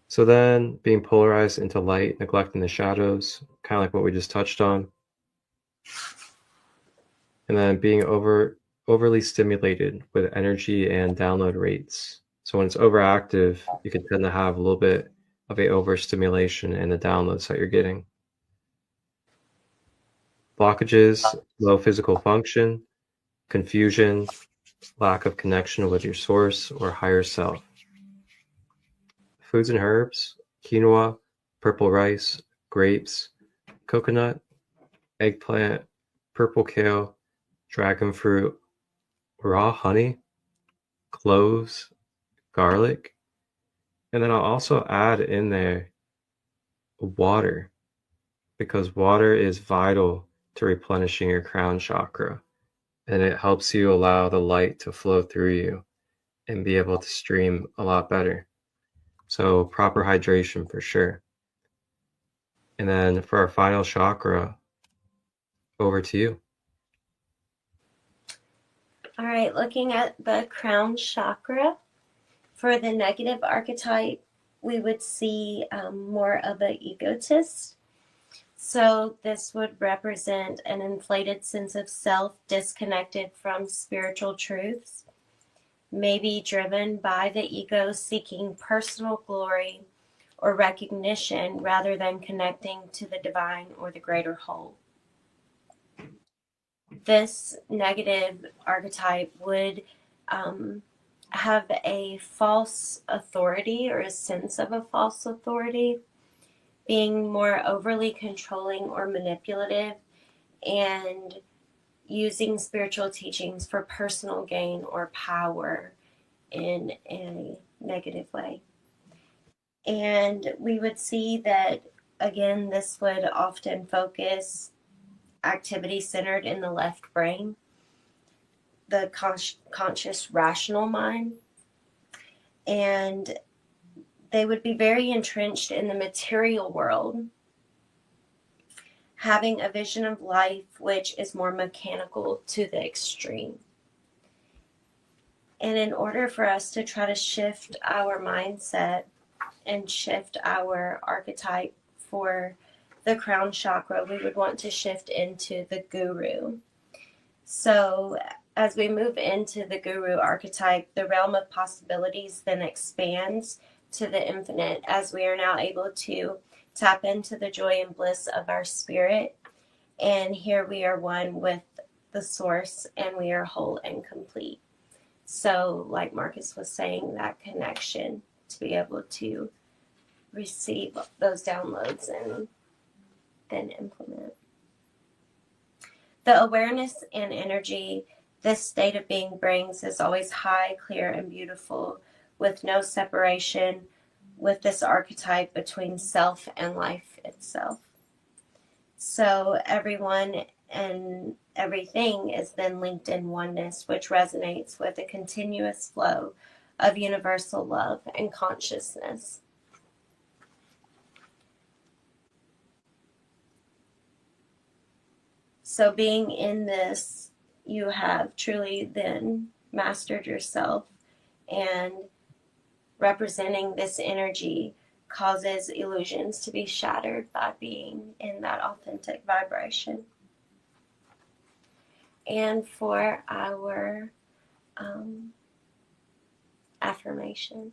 So then being polarized into light, neglecting the shadows, kind of like what we just touched on. And then being overly stimulated with energy and download rates. So when it's overactive, you can tend to have a little bit of a overstimulation in the downloads that you're getting. Blockages, low physical function, confusion, lack of connection with your source or higher self. Foods and herbs, quinoa, purple rice, grapes, coconut, eggplant, purple kale, dragon fruit, raw honey, cloves, garlic, and then I'll also add in there water, because water is vital to replenishing your crown chakra, and it helps you allow the light to flow through you and be able to stream a lot better. So proper hydration for sure. And then for our final chakra, over to you. All right, looking at the crown chakra, for the negative archetype, we would see more of an egotist. So this would represent an inflated sense of self, disconnected from spiritual truths, maybe driven by the ego seeking personal glory or recognition rather than connecting to the divine or the greater whole. This negative archetype would have a false authority or a sense of a false authority, being more overly controlling or manipulative, and using spiritual teachings for personal gain or power in a negative way. And we would see that, again, this would often focus activity centered in the left brain, the conscious rational mind, and they would be very entrenched in the material world, having a vision of life which is more mechanical to the extreme. And in order for us to try to shift our mindset and shift our archetype for the crown chakra, we would want to shift into the guru. So as we move into the guru archetype, the realm of possibilities then expands to the infinite, as we are now able to tap into the joy and bliss of our spirit. And here we are one with the source, and we are whole and complete. So like Marcus was saying, that connection to be able to receive those downloads and then implement. The awareness and energy this state of being brings is always high, clear, and beautiful, with no separation with this archetype between self and life itself. So everyone and everything is then linked in oneness, which resonates with a continuous flow of universal love and consciousness. So being in this, you have truly then mastered yourself, and representing this energy causes illusions to be shattered by being in that authentic vibration. And for our affirmation,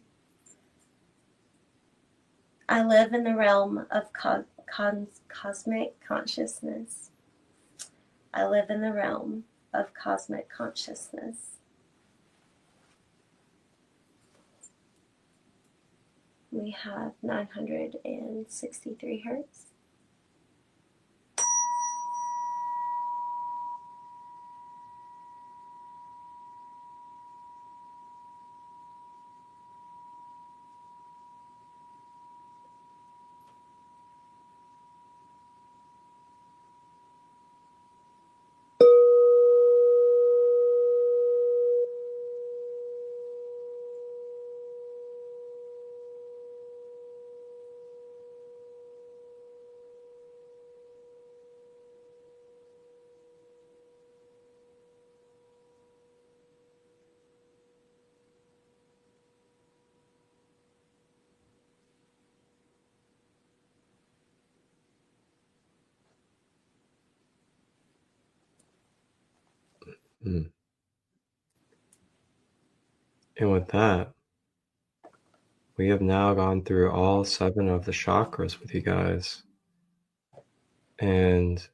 I live in the realm of cosmic consciousness. I live in the realm of cosmic consciousness. We have 963 hertz. And with that, we have now gone through all 7 of the chakras with you guys. And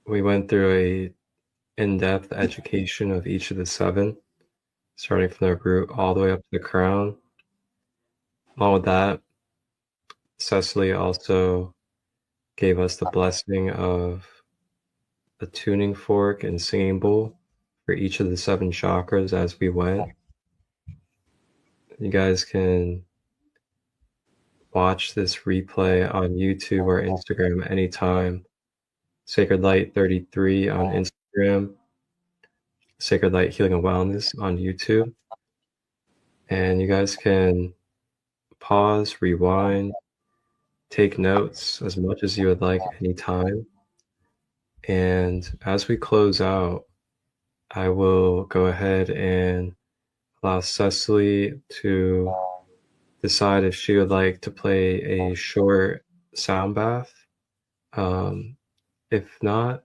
we went through a in-depth education of each of the 7, starting from the root all the way up to the crown. Along with that, Sesily also gave us the blessing of the tuning fork and singing bowl for each of the 7 chakras as we went. You guys can watch this replay on YouTube or Instagram anytime. SaCrEd LiGhT 33 on Instagram, SaCrEd LiGhT Healing and Wellness on YouTube. And you guys can pause, rewind, take notes as much as you would like anytime. And as we close out, I will go ahead and allow Sesily to decide if she would like to play a short sound bath. If not,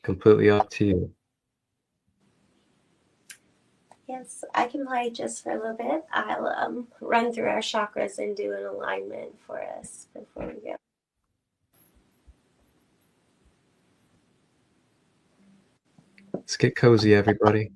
completely up to you. Yes, I can play just for a little bit. I'll run through our chakras and do an alignment for us before we go. Let's get cozy, everybody.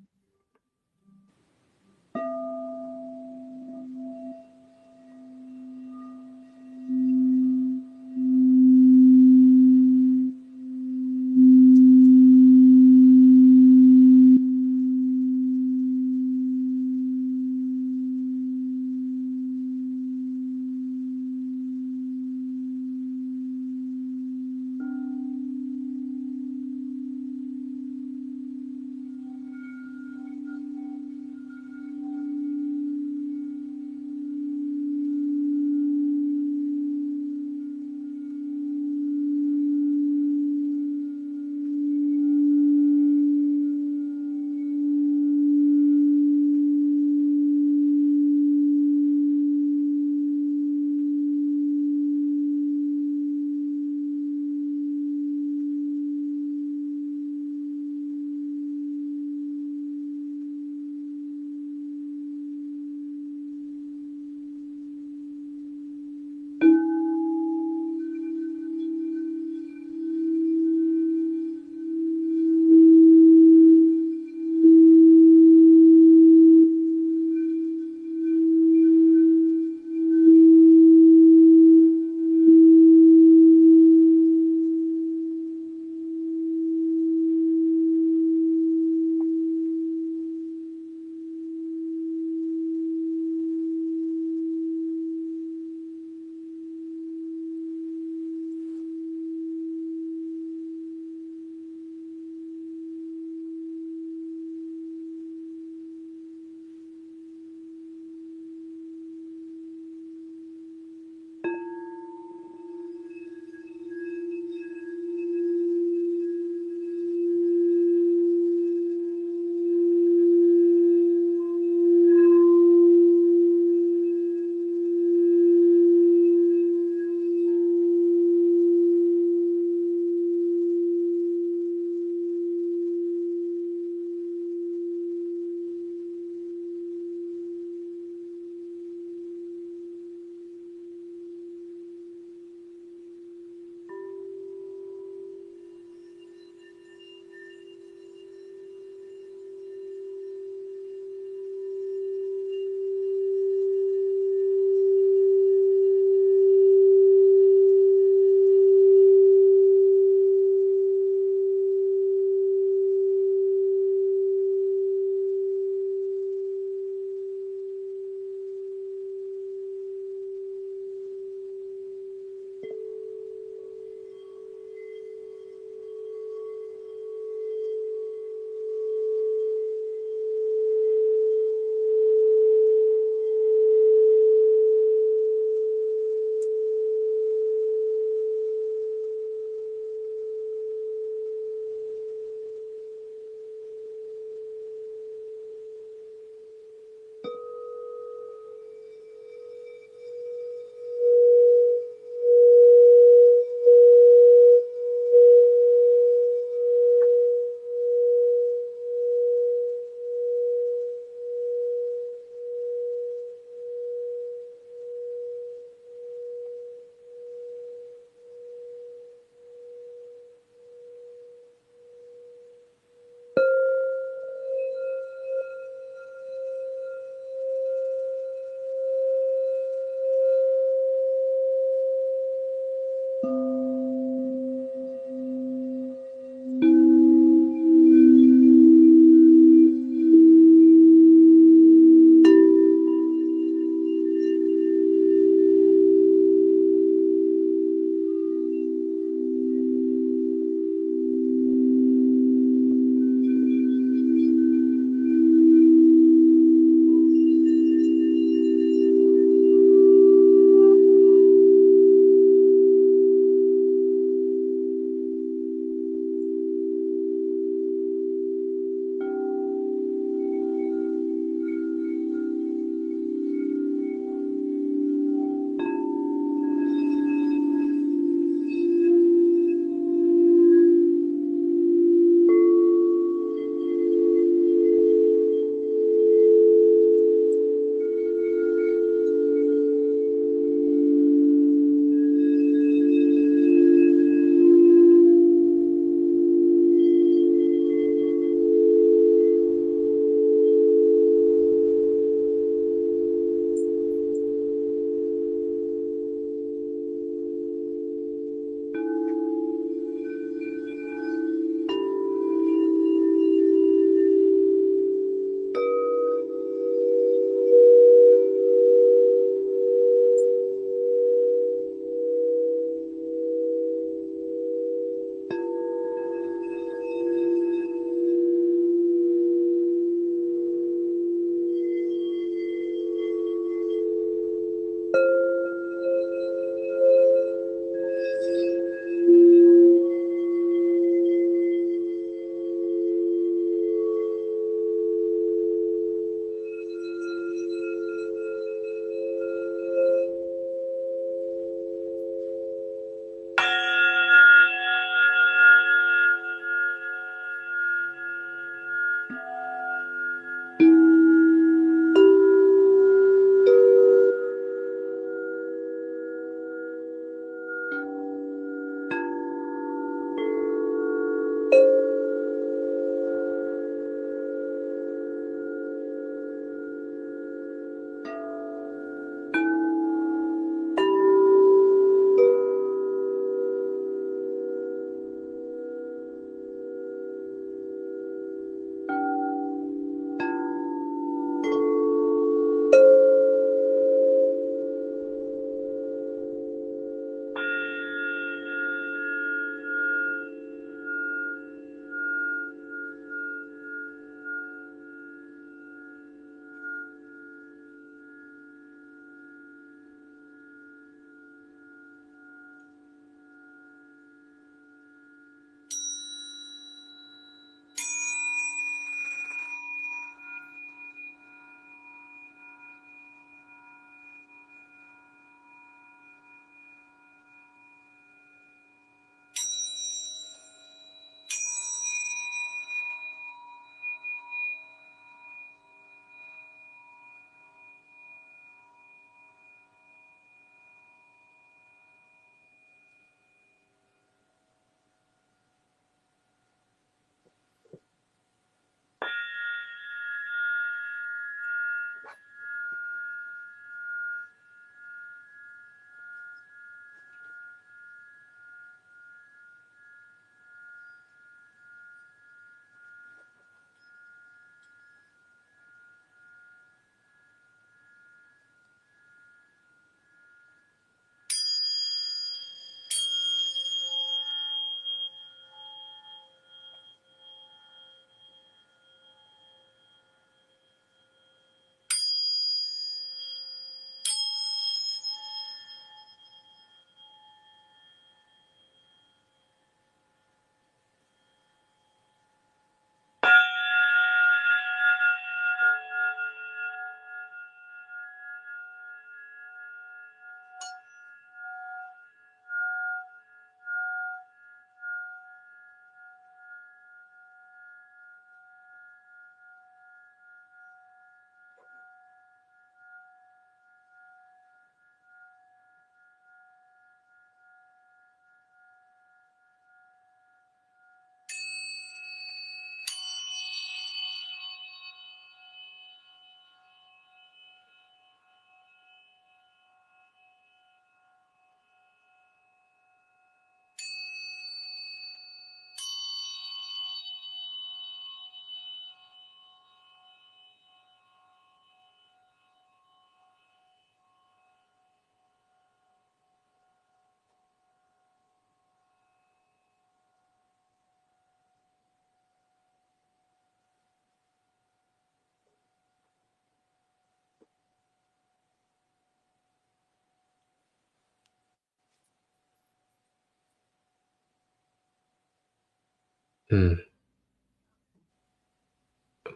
Hmm.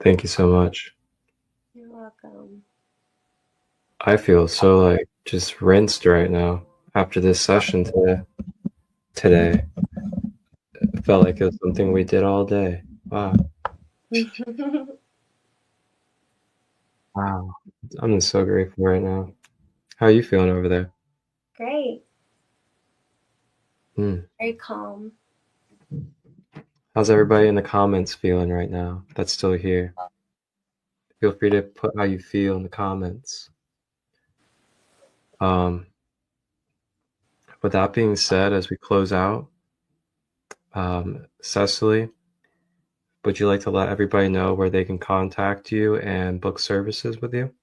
Thank you so much. You're welcome. I feel so like just rinsed right now after this session today. It felt like it was something we did all day. Wow. Wow. I'm just so grateful right now. How are you feeling over there? Great. Hmm. Very calm. How's everybody in the comments feeling right now that's still here? Feel free to put how you feel in the comments. With that being said, as we close out, Sesily, would you like to let everybody know where they can contact you and book services with you?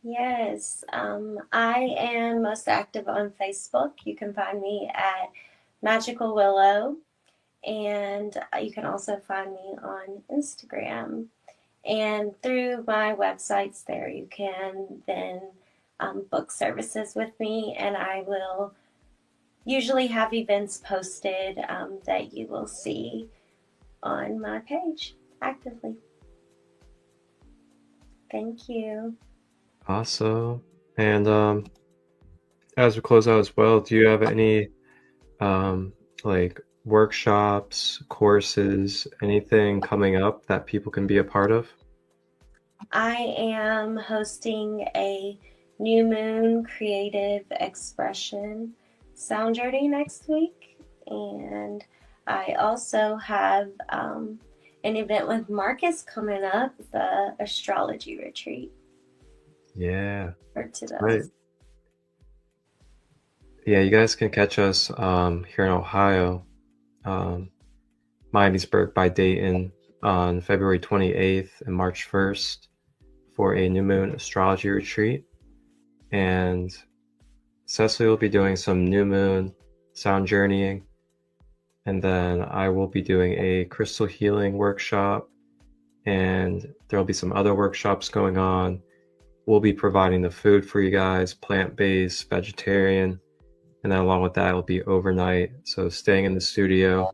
Yes, I am most active on Facebook. You can find me at Magical Willow, and you can also find me on Instagram. And through my websites there, you can then book services with me, and I will usually have events posted that you will see on my page actively. Thank you. Awesome. And as we close out as well, do you have any like workshops, courses, anything coming up that people can be a part of? I am hosting a new moon creative expression sound journey next week, and I also have an event with Marcus coming up, the astrology retreat Yeah, for today. right. Yeah, you guys can catch us here in Ohio, Miamisburg by Dayton on February 28th and March 1st for a new moon astrology retreat. And Sesily will be doing some new moon sound journeying. And then I will be doing a crystal healing workshop. And there'll be some other workshops going on. We'll be providing the food for you guys, plant-based, vegetarian. And then along with that, it'll be overnight. So staying in the studio,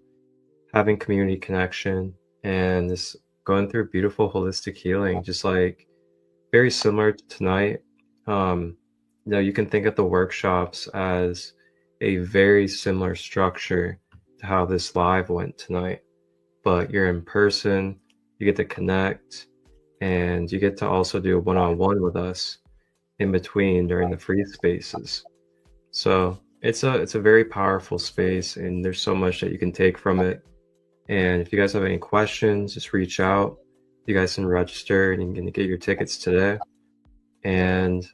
having community connection, and just going through beautiful holistic healing, just like very similar to tonight. You can think of the workshops as a very similar structure to how this live went tonight, but you're in person, you get to connect, and you get to also do a one-on-one with us in between during the free spaces. So it's a very powerful space, and there's so much that you can take from it. And if you guys have any questions, just reach out. You guys can register and you can get your tickets today. And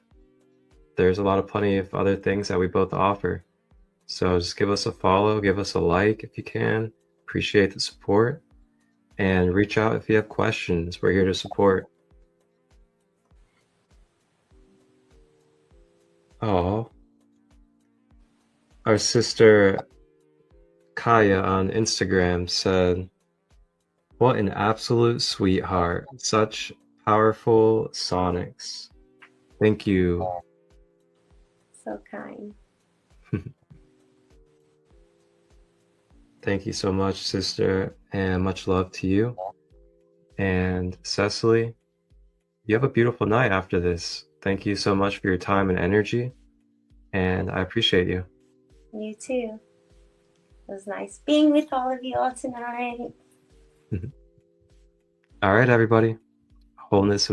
there's a lot of plenty of other things that we both offer. So just give us a follow, give us a like if you can. Appreciate the support. And reach out if you have questions. We're here to support. Oh, our sister Kaya on Instagram said, "What an absolute sweetheart. Such powerful sonics." Thank you. So kind. Thank you so much, sister, and much love to you. And Sesily, you have a beautiful night after this. Thank you so much for your time and energy, and I appreciate you. You too. It was nice being with all of you all tonight. All right, everybody. Wholeness and